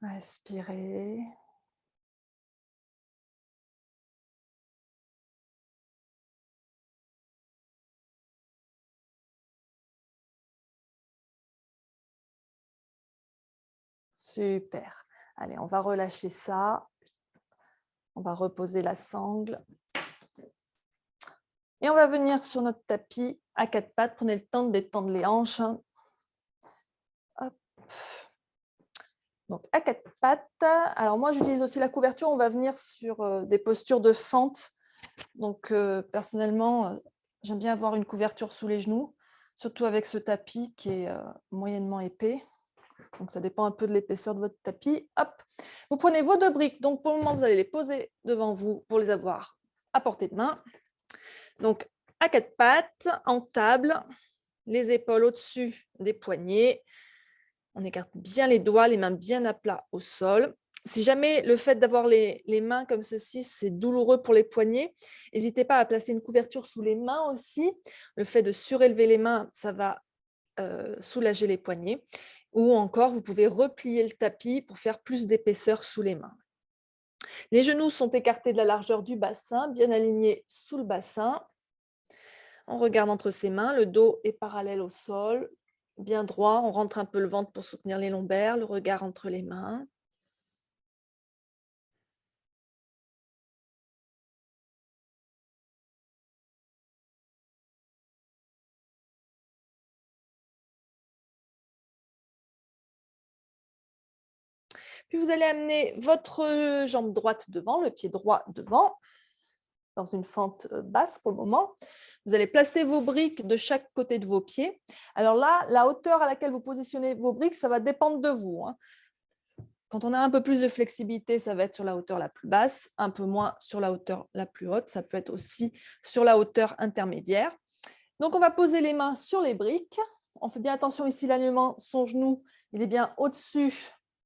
Respirez. Super. Allez, on va relâcher ça. On va reposer la sangle. Et on va venir sur notre tapis à quatre pattes. Prenez le temps de détendre les hanches. Hop. Donc, à quatre pattes. Alors, moi, j'utilise aussi la couverture. On va venir sur des postures de fente. Donc, personnellement, j'aime bien avoir une couverture sous les genoux, surtout avec ce tapis qui est moyennement épais. Donc, ça dépend un peu de l'épaisseur de votre tapis. Hop. Vous prenez vos deux briques. Donc, pour le moment, vous allez les poser devant vous pour les avoir à portée de main. Donc, à quatre pattes, en table, les épaules au-dessus des poignets. On écarte bien les doigts, les mains bien à plat au sol. Si jamais le fait d'avoir les mains comme ceci, c'est douloureux pour les poignets, n'hésitez pas à placer une couverture sous les mains aussi. Le fait de surélever les mains, ça va soulager les poignets. Ou encore, vous pouvez replier le tapis pour faire plus d'épaisseur sous les mains. Les genoux sont écartés de la largeur du bassin, bien alignés sous le bassin. On regarde entre ses mains, le dos est parallèle au sol, bien droit. On rentre un peu le ventre pour soutenir les lombaires, le regard entre les mains. Puis vous allez amener votre jambe droite devant, le pied droit devant. dans une fente basse pour le moment. Vous allez placer vos briques de chaque côté de vos pieds. Alors là, la hauteur à laquelle vous positionnez vos briques, ça va dépendre de vous, hein. Quand on a un peu plus de flexibilité, ça va être sur la hauteur la plus basse, un peu moins sur la hauteur la plus haute. Ça peut être aussi sur la hauteur intermédiaire. Donc, on va poser les mains sur les briques. On fait bien attention ici, l'alignement, son genou, il est bien au-dessus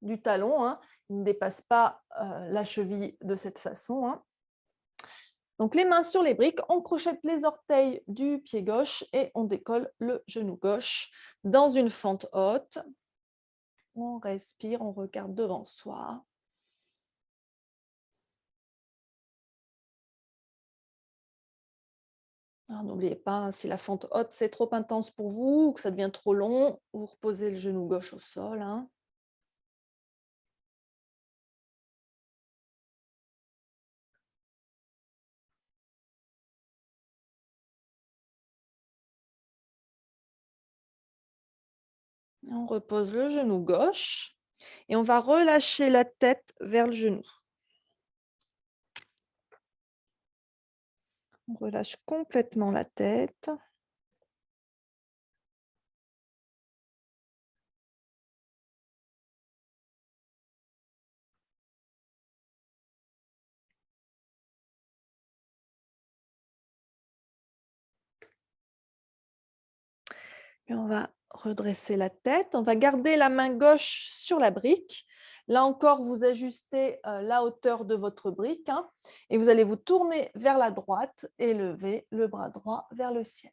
du talon, hein. Il ne dépasse pas la cheville de cette façon, hein. Donc, les mains sur les briques, on crochette les orteils du pied gauche et on décolle le genou gauche dans une fente haute. On respire, on regarde devant soi. N'oubliez pas, hein, si la fente haute, c'est trop intense pour vous ou que ça devient trop long, vous reposez le genou gauche au sol, hein. On repose le genou gauche et on va relâcher la tête vers le genou. On relâche complètement la tête. Et on va redresser la tête. On va garder la main gauche sur la brique. Là encore, vous ajustez la hauteur de votre brique, hein, et vous allez vous tourner vers la droite et lever le bras droit vers le ciel.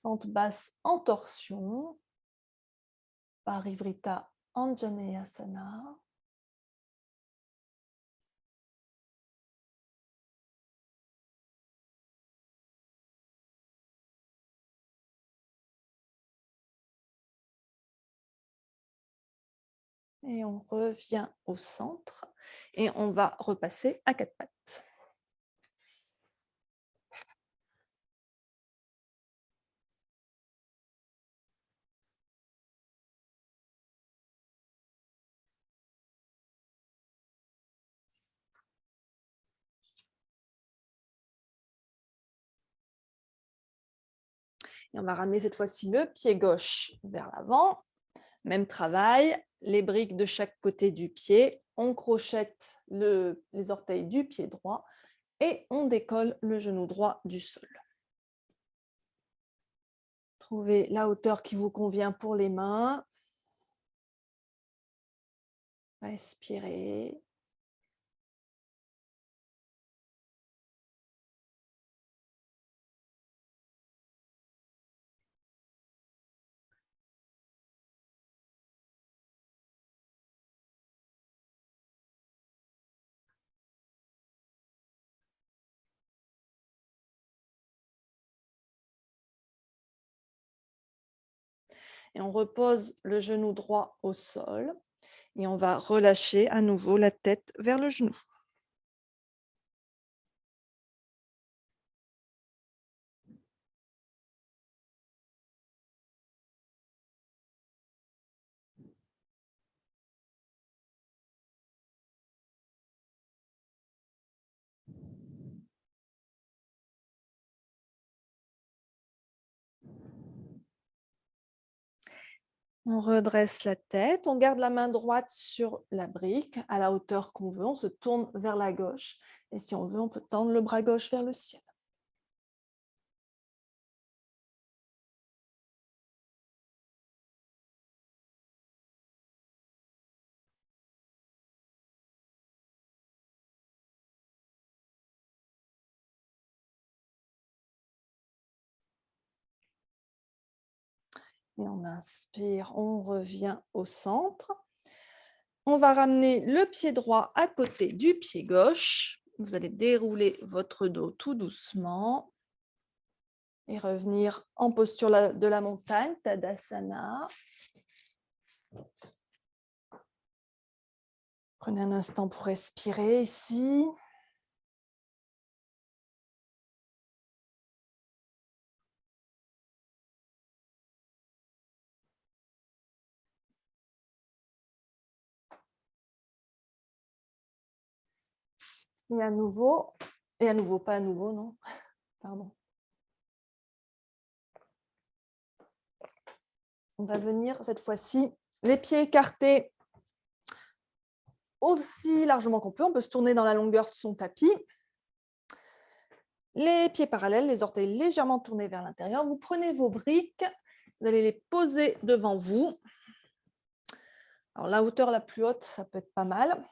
Fente basse en torsion. Parivrita Anjaneyasana. Et on revient au centre et on va repasser à quatre pattes. Et on va ramener cette fois-ci le pied gauche vers l'avant. Même travail, les briques de chaque côté du pied. On crochette les orteils du pied droit et on décolle le genou droit du sol. Trouvez la hauteur qui vous convient pour les mains. Respirez. Et on repose le genou droit au sol et on va relâcher à nouveau la tête vers le genou. On redresse la tête, on garde la main droite sur la brique à la hauteur qu'on veut, on se tourne vers la gauche et si on veut, on peut tendre le bras gauche vers le ciel. Et on inspire, on revient au centre. On va ramener le pied droit à côté du pied gauche. Vous allez dérouler votre dos tout doucement et revenir en posture de la montagne, Tadasana. Prenez un instant pour respirer ici. Et à nouveau, pas à nouveau, non, pardon. On va venir cette fois-ci, les pieds écartés aussi largement qu'on peut. On peut se tourner dans la longueur de son tapis. Les pieds parallèles, les orteils légèrement tournés vers l'intérieur. Vous prenez vos briques, vous allez les poser devant vous. Alors, la hauteur la plus haute, ça peut être pas mal.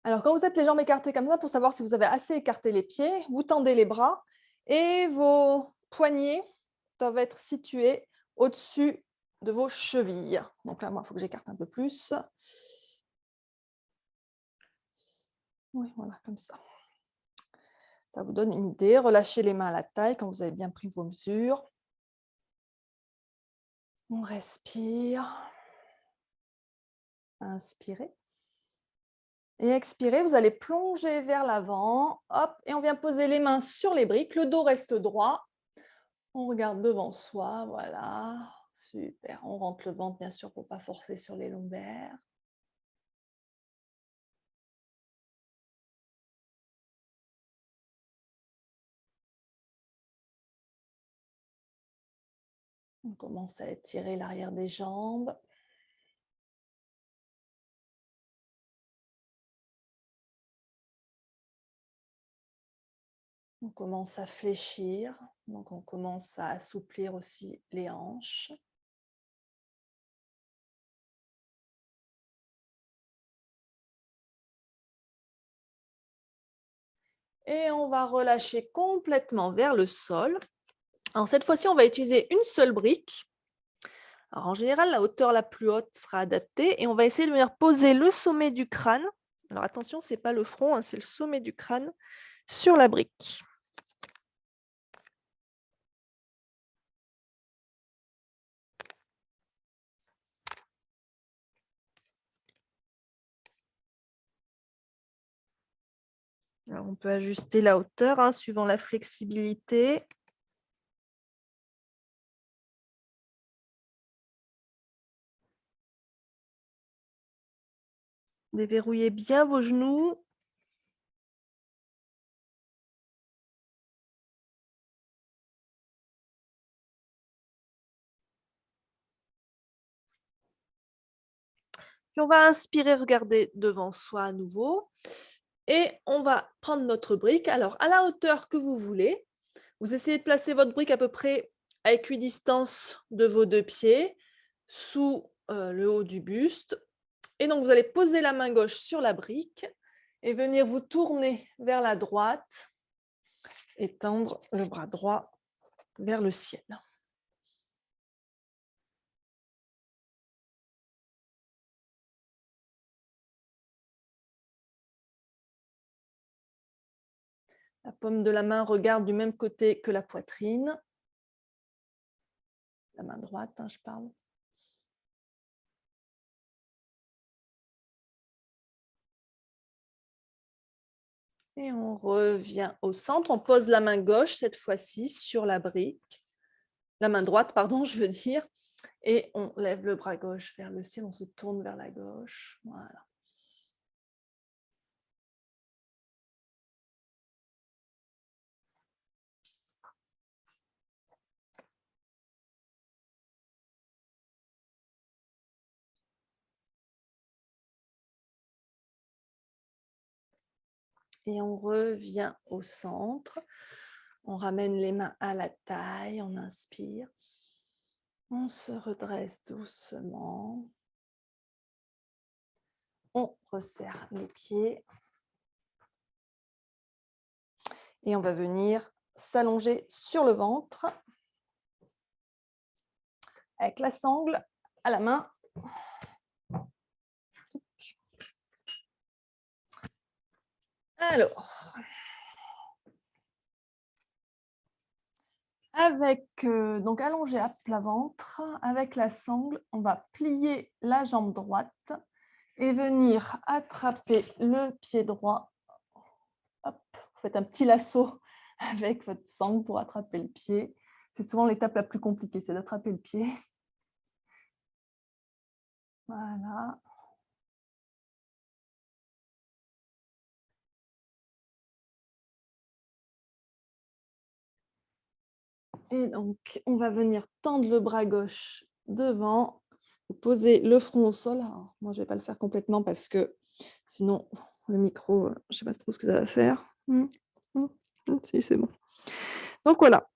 Alors, quand vous êtes les jambes écartées comme ça, pour savoir si vous avez assez écarté les pieds, vous tendez les bras et vos poignets doivent être situés au-dessus de vos chevilles. Donc là, moi, il faut que j'écarte un peu plus. Oui, voilà, comme ça. Ça vous donne une idée. Relâchez les mains à la taille quand vous avez bien pris vos mesures. On respire. Inspirez. Et expirez, vous allez plonger vers l'avant. Hop, et on vient poser les mains sur les briques. Le dos reste droit. On regarde devant soi, voilà. Super. On rentre le ventre, bien sûr, pour ne pas forcer sur les lombaires. On commence à étirer l'arrière des jambes. On commence à fléchir, donc on commence à assouplir aussi les hanches. Et on va relâcher complètement vers le sol. Alors cette fois-ci, on va utiliser une seule brique. Alors en général, la hauteur la plus haute sera adaptée et on va essayer de venir poser le sommet du crâne. Alors attention, ce n'est pas le front, hein, c'est le sommet du crâne sur la brique. Alors, on peut ajuster la hauteur hein, suivant la flexibilité. Déverrouillez bien vos genoux. Puis on va inspirer, regarder devant soi à nouveau. Et on va prendre notre brique. Alors, à la hauteur que vous voulez, vous essayez de placer votre brique à peu près à équidistance de vos deux pieds, sous le haut du buste. Et donc, vous allez poser la main gauche sur la brique et venir vous tourner vers la droite et tendre le bras droit vers le ciel. La paume de la main regarde du même côté que la poitrine. La main droite, hein, je parle. Et on revient au centre. On pose la main gauche, cette fois-ci, sur la brique. La main droite, pardon, je veux dire. Et on lève le bras gauche vers le ciel. On se tourne vers la gauche. Voilà. Et on revient au centre. On ramène les mains à la taille. On inspire. On se redresse doucement. On resserre les pieds. Et on va venir s'allonger sur le ventre avec la sangle à la main. Alors, donc allongé à plat ventre, avec la sangle, on va plier la jambe droite et venir attraper le pied droit. Hop, vous faites un petit lasso avec votre sangle pour attraper le pied. C'est souvent l'étape la plus compliquée, c'est d'attraper le pied. Voilà. Et donc, on va venir tendre le bras gauche devant, poser le front au sol. Alors, moi, je ne vais pas le faire complètement parce que sinon, le micro, je ne sais pas trop ce que ça va faire. Si, c'est bon. Donc, voilà.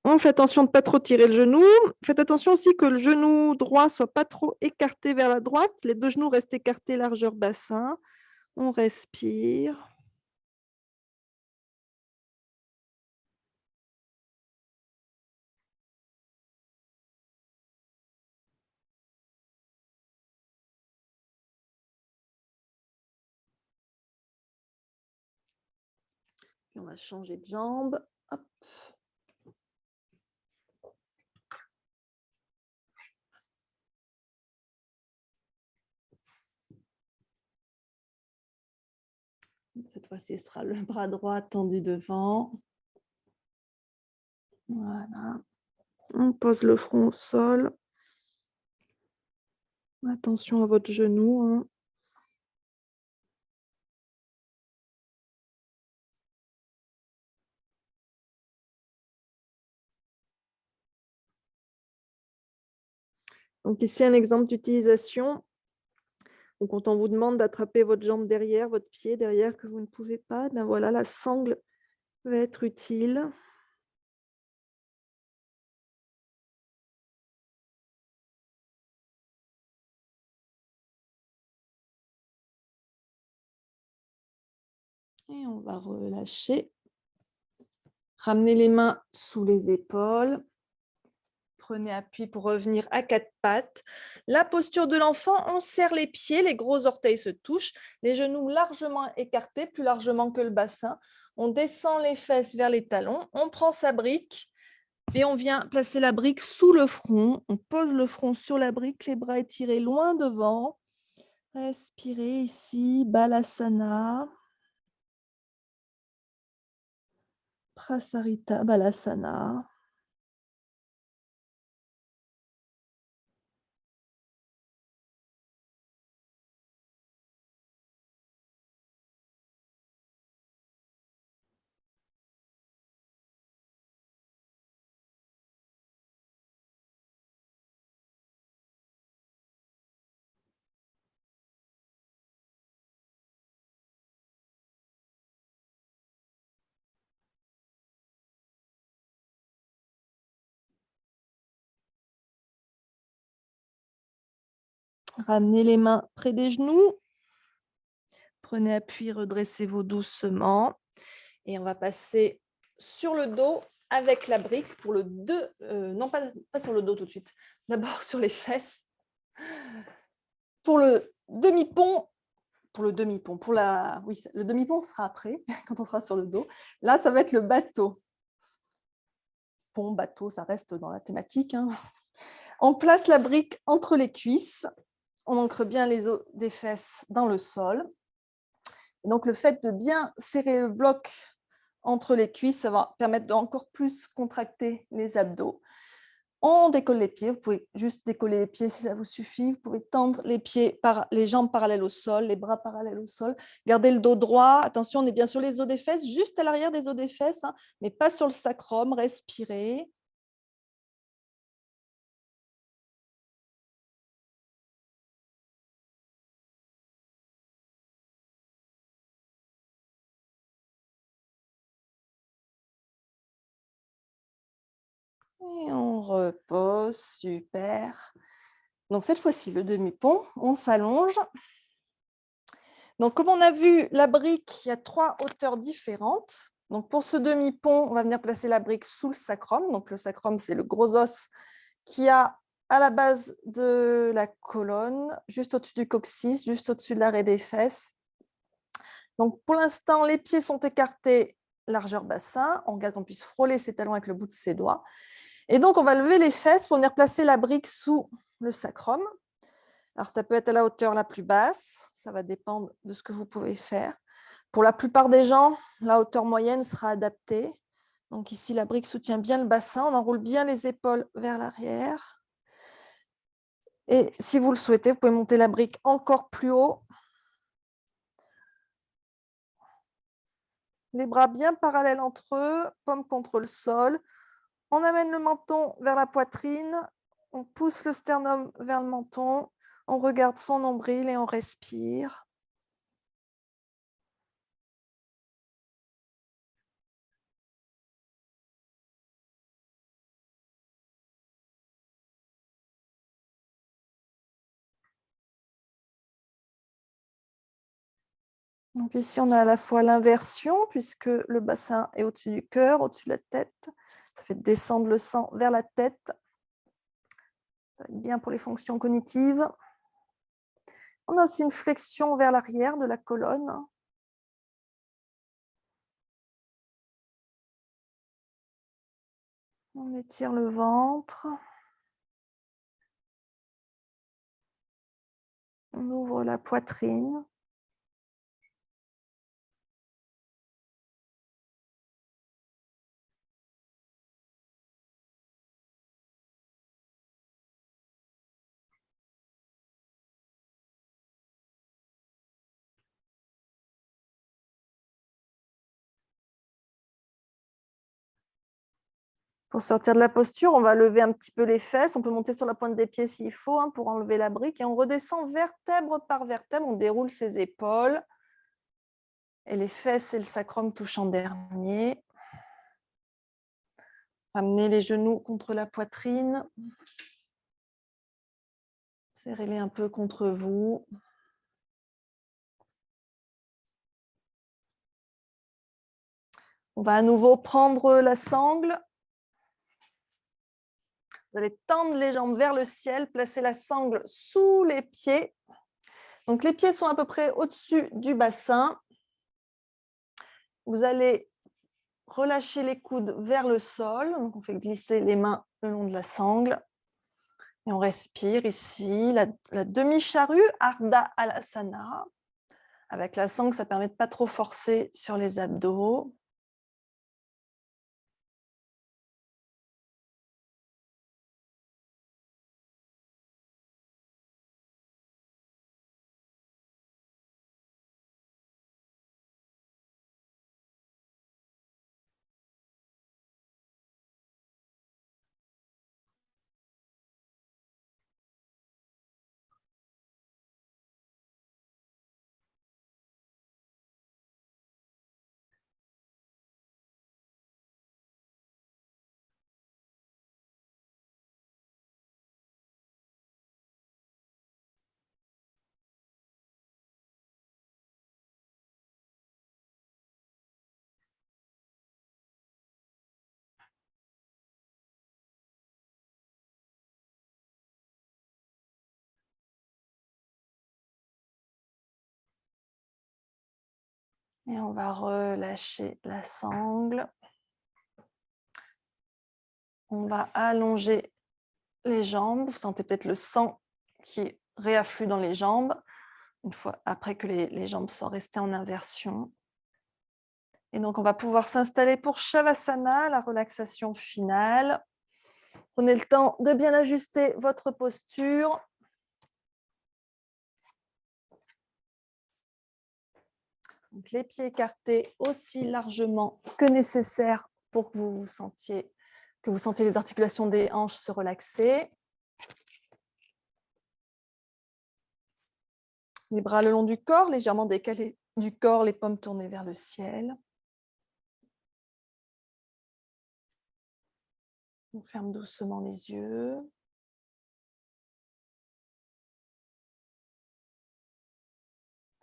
On fait attention de ne pas trop tirer le genou. Faites attention aussi que le genou droit ne soit pas trop écarté vers la droite. Les deux genoux restent écartés largeur bassin. On respire. Et on va changer de jambe. Hop. Cette fois-ci, ce sera le bras droit tendu devant. Voilà. On pose le front au sol. Attention à votre genou. Hein. Donc ici, un exemple d'utilisation. Quand on vous demande d'attraper votre jambe derrière, votre pied derrière, que vous ne pouvez pas, ben voilà, la sangle va être utile. Et on va relâcher. Ramenez les mains sous les épaules. Prenez appui pour revenir à quatre pattes. La posture de l'enfant, on serre les pieds, les gros orteils se touchent, les genoux largement écartés, plus largement que le bassin. On descend les fesses vers les talons, on prend sa brique et on vient placer la brique sous le front. On pose le front sur la brique, les bras étirés loin devant. Respirez ici, Balasana. Prasarita Balasana. Ramenez les mains près des genoux. Prenez appui, redressez-vous doucement. Et on va passer sur le dos avec la brique pour le non, pas sur le dos tout de suite. D'abord sur les fesses. Pour le demi-pont, le demi-pont sera après, quand on sera sur le dos. Là, ça va être le bateau. Pont, bateau, ça reste dans la thématique. Hein. On place la brique entre les cuisses. On ancre bien les os des fesses dans le sol. Et donc, le fait de bien serrer le bloc entre les cuisses, ça va permettre d'encore plus contracter les abdos. On décolle les pieds. Vous pouvez juste décoller les pieds si ça vous suffit. Vous pouvez tendre les jambes parallèles au sol, les bras parallèles au sol. Gardez le dos droit. Attention, on est bien sur les os des fesses, juste à l'arrière des os des fesses, hein, mais pas sur le sacrum. Respirez. Et on repose, super. Donc cette fois-ci, le demi-pont, on s'allonge. Donc comme on a vu, la brique, il y a 3 hauteurs différentes. Donc pour ce demi-pont, on va venir placer la brique sous le sacrum. Donc le sacrum, c'est le gros os qui a à la base de la colonne, juste au-dessus du coccyx, juste au-dessus de l'arrêt des fesses. Donc pour l'instant, les pieds sont écartés, largeur bassin. On regarde qu'on puisse frôler ses talons avec le bout de ses doigts. Et donc, on va lever les fesses pour venir placer la brique sous le sacrum. Alors, ça peut être à la hauteur la plus basse. Ça va dépendre de ce que vous pouvez faire. Pour la plupart des gens, la hauteur moyenne sera adaptée. Donc ici, la brique soutient bien le bassin. On enroule bien les épaules vers l'arrière. Et si vous le souhaitez, vous pouvez monter la brique encore plus haut. Les bras bien parallèles entre eux, paume contre le sol. On amène le menton vers la poitrine. On pousse le sternum vers le menton. On regarde son nombril et on respire. Donc ici, on a à la fois l'inversion, puisque le bassin est au-dessus du cœur, au-dessus de la tête. Ça fait descendre le sang vers la tête. Ça va être bien pour les fonctions cognitives. On a aussi une flexion vers l'arrière de la colonne. On étire le ventre. On ouvre la poitrine. Pour sortir de la posture, on va lever un petit peu les fesses. On peut monter sur la pointe des pieds s'il faut pour enlever la brique. Et on redescend vertèbre par vertèbre. On déroule ses épaules. Et les fesses et le sacrum touchent en dernier. Amenez les genoux contre la poitrine. Serrez-les un peu contre vous. On va à nouveau prendre la sangle. Vous allez tendre les jambes vers le ciel, placer la sangle sous les pieds. Donc les pieds sont à peu près au-dessus du bassin. Vous allez relâcher les coudes vers le sol. Donc on fait glisser les mains le long de la sangle. Et on respire ici, la demi-charrue, Ardha Alasana. Avec la sangle, ça permet de ne pas trop forcer sur les abdos. Et on va relâcher la sangle. On va allonger les jambes. Vous sentez peut-être le sang qui réafflue dans les jambes, une fois après que les jambes sont restées en inversion. Et donc, on va pouvoir s'installer pour Shavasana, la relaxation finale. Prenez le temps de bien ajuster votre posture. Donc, les pieds écartés aussi largement que nécessaire pour que vous sentiez les articulations des hanches se relaxer. Les bras le long du corps, légèrement décalés du corps, les paumes tournées vers le ciel. On ferme doucement les yeux.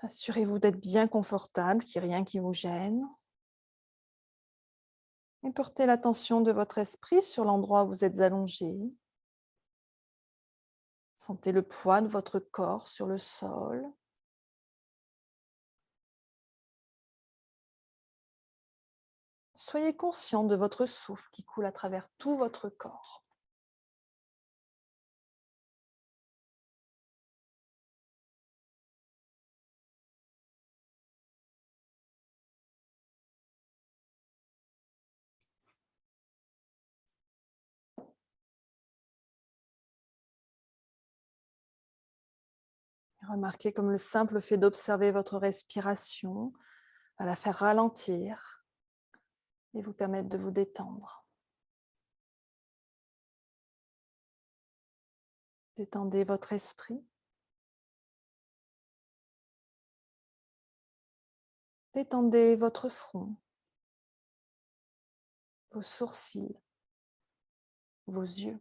Assurez-vous d'être bien confortable, qu'il n'y ait rien qui vous gêne. Et portez l'attention de votre esprit sur l'endroit où vous êtes allongé. Sentez le poids de votre corps sur le sol. Soyez conscient de votre souffle qui coule à travers tout votre corps. Remarquez comme le simple fait d'observer votre respiration va la faire ralentir. et vous permettre de vous détendre. Détendez votre esprit. Détendez votre front, vos sourcils, vos yeux.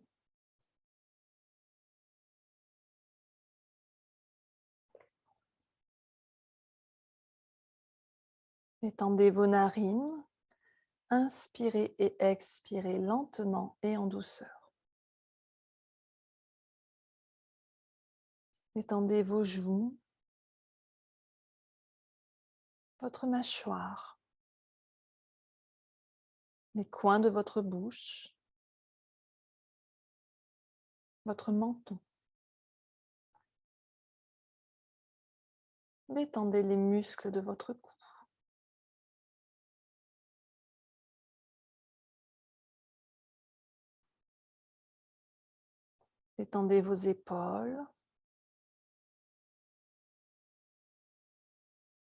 Détendez vos narines. Inspirez et expirez lentement et en douceur. Détendez vos joues, votre mâchoire, les coins de votre bouche, votre menton. Détendez les muscles de votre cou. Détendez vos épaules,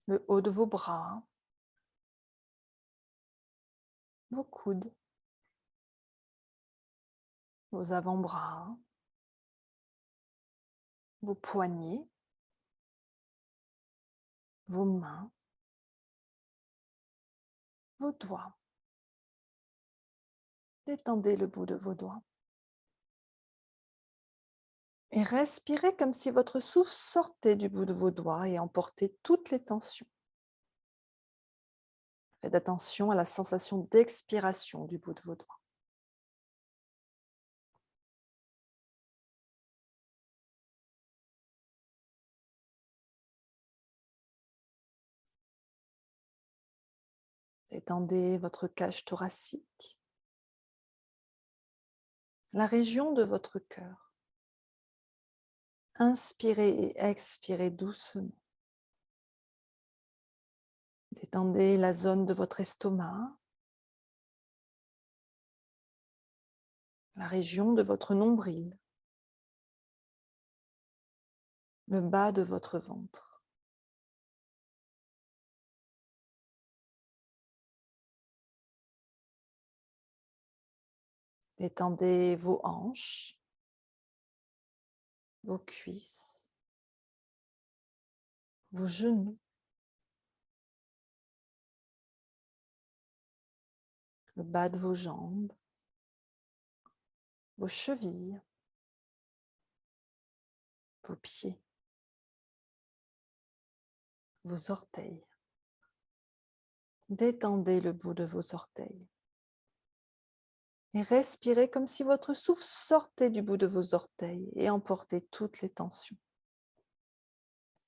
le haut de vos bras, vos coudes, vos avant-bras, vos poignets, vos mains, vos doigts. Détendez le bout de vos doigts. Et respirez comme si votre souffle sortait du bout de vos doigts et emportait toutes les tensions. Faites attention à la sensation d'expiration du bout de vos doigts. Détendez votre cage thoracique, la région de votre cœur. Inspirez et expirez doucement. Détendez la zone de votre estomac, la région de votre nombril, le bas de votre ventre. Détendez vos hanches, vos cuisses, vos genoux, le bas de vos jambes, vos chevilles, vos pieds, vos orteils. Détendez le bout de vos orteils. Et respirez comme si votre souffle sortait du bout de vos orteils et emportait toutes les tensions.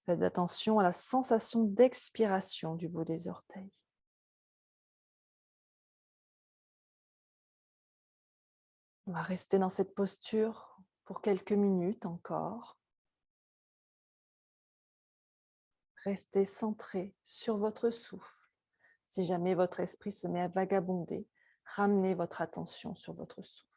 Faites attention à la sensation d'expiration du bout des orteils. On va rester dans cette posture pour quelques minutes encore. Restez centré sur votre souffle. Si jamais votre esprit se met à vagabonder, ramenez votre attention sur votre souffle.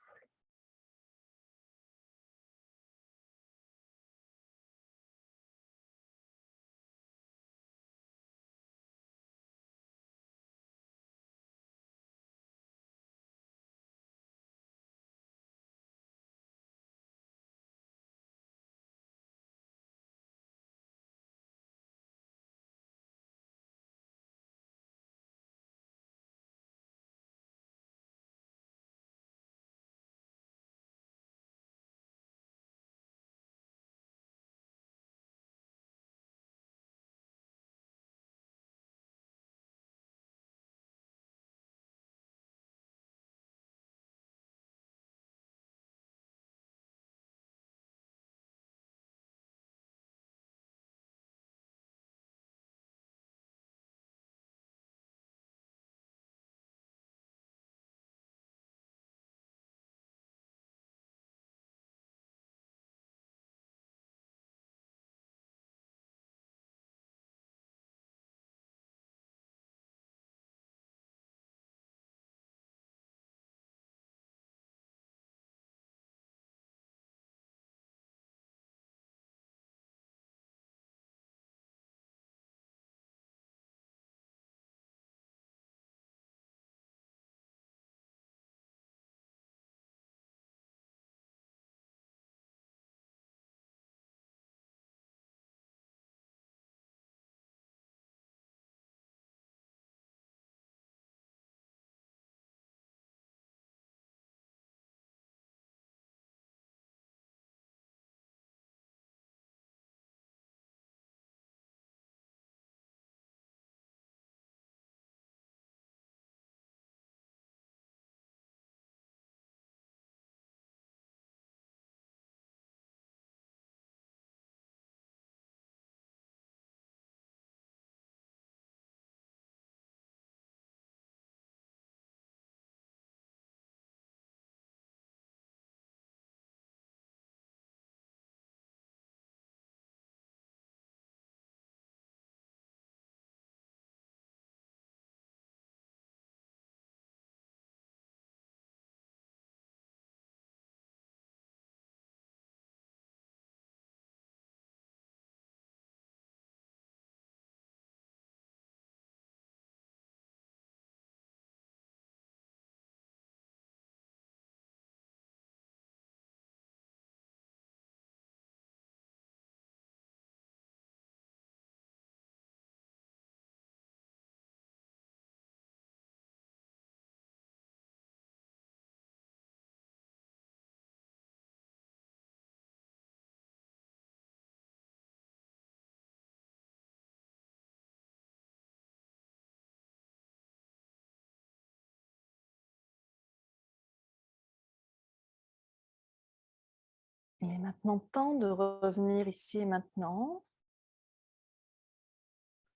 Il est maintenant temps de revenir ici et maintenant.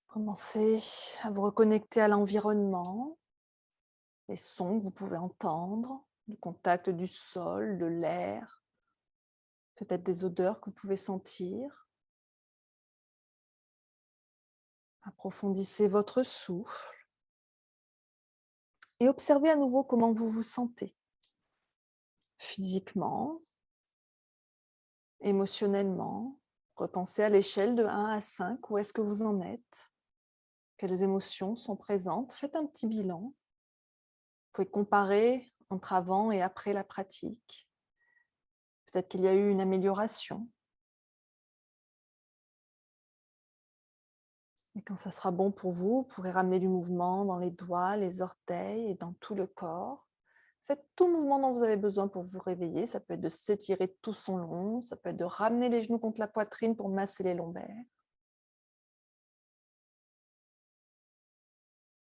Commencez à vous reconnecter à l'environnement, les sons que vous pouvez entendre, le contact du sol, de l'air, peut-être des odeurs que vous pouvez sentir. Approfondissez votre souffle et observez à nouveau comment vous vous sentez physiquement, émotionnellement. Repensez à l'échelle de 1 à 5, où est-ce que vous en êtes? Quelles émotions sont présentes? Faites un petit bilan. Vous pouvez comparer entre avant et après la pratique. Peut-être qu'il y a eu une amélioration. Et quand ça sera bon pour vous, vous pourrez ramener du mouvement dans les doigts, les orteils et dans tout le corps. Faites tout mouvement dont vous avez besoin pour vous réveiller. Ça peut être de s'étirer tout son long, ça peut être de ramener les genoux contre la poitrine pour masser les lombaires.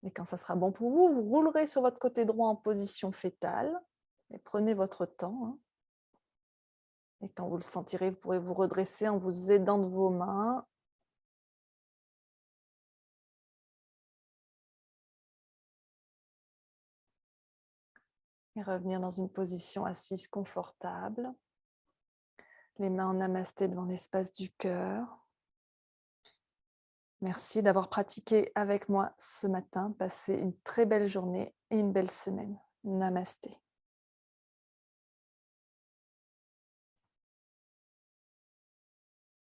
Et quand ça sera bon pour vous, vous roulerez sur votre côté droit en position fétale. Et prenez votre temps, hein. Et quand vous le sentirez, vous pourrez vous redresser en vous aidant de vos mains. Et revenir dans une position assise confortable. Les mains en namasté devant l'espace du cœur. Merci d'avoir pratiqué avec moi ce matin. Passez une très belle journée et une belle semaine. Namasté.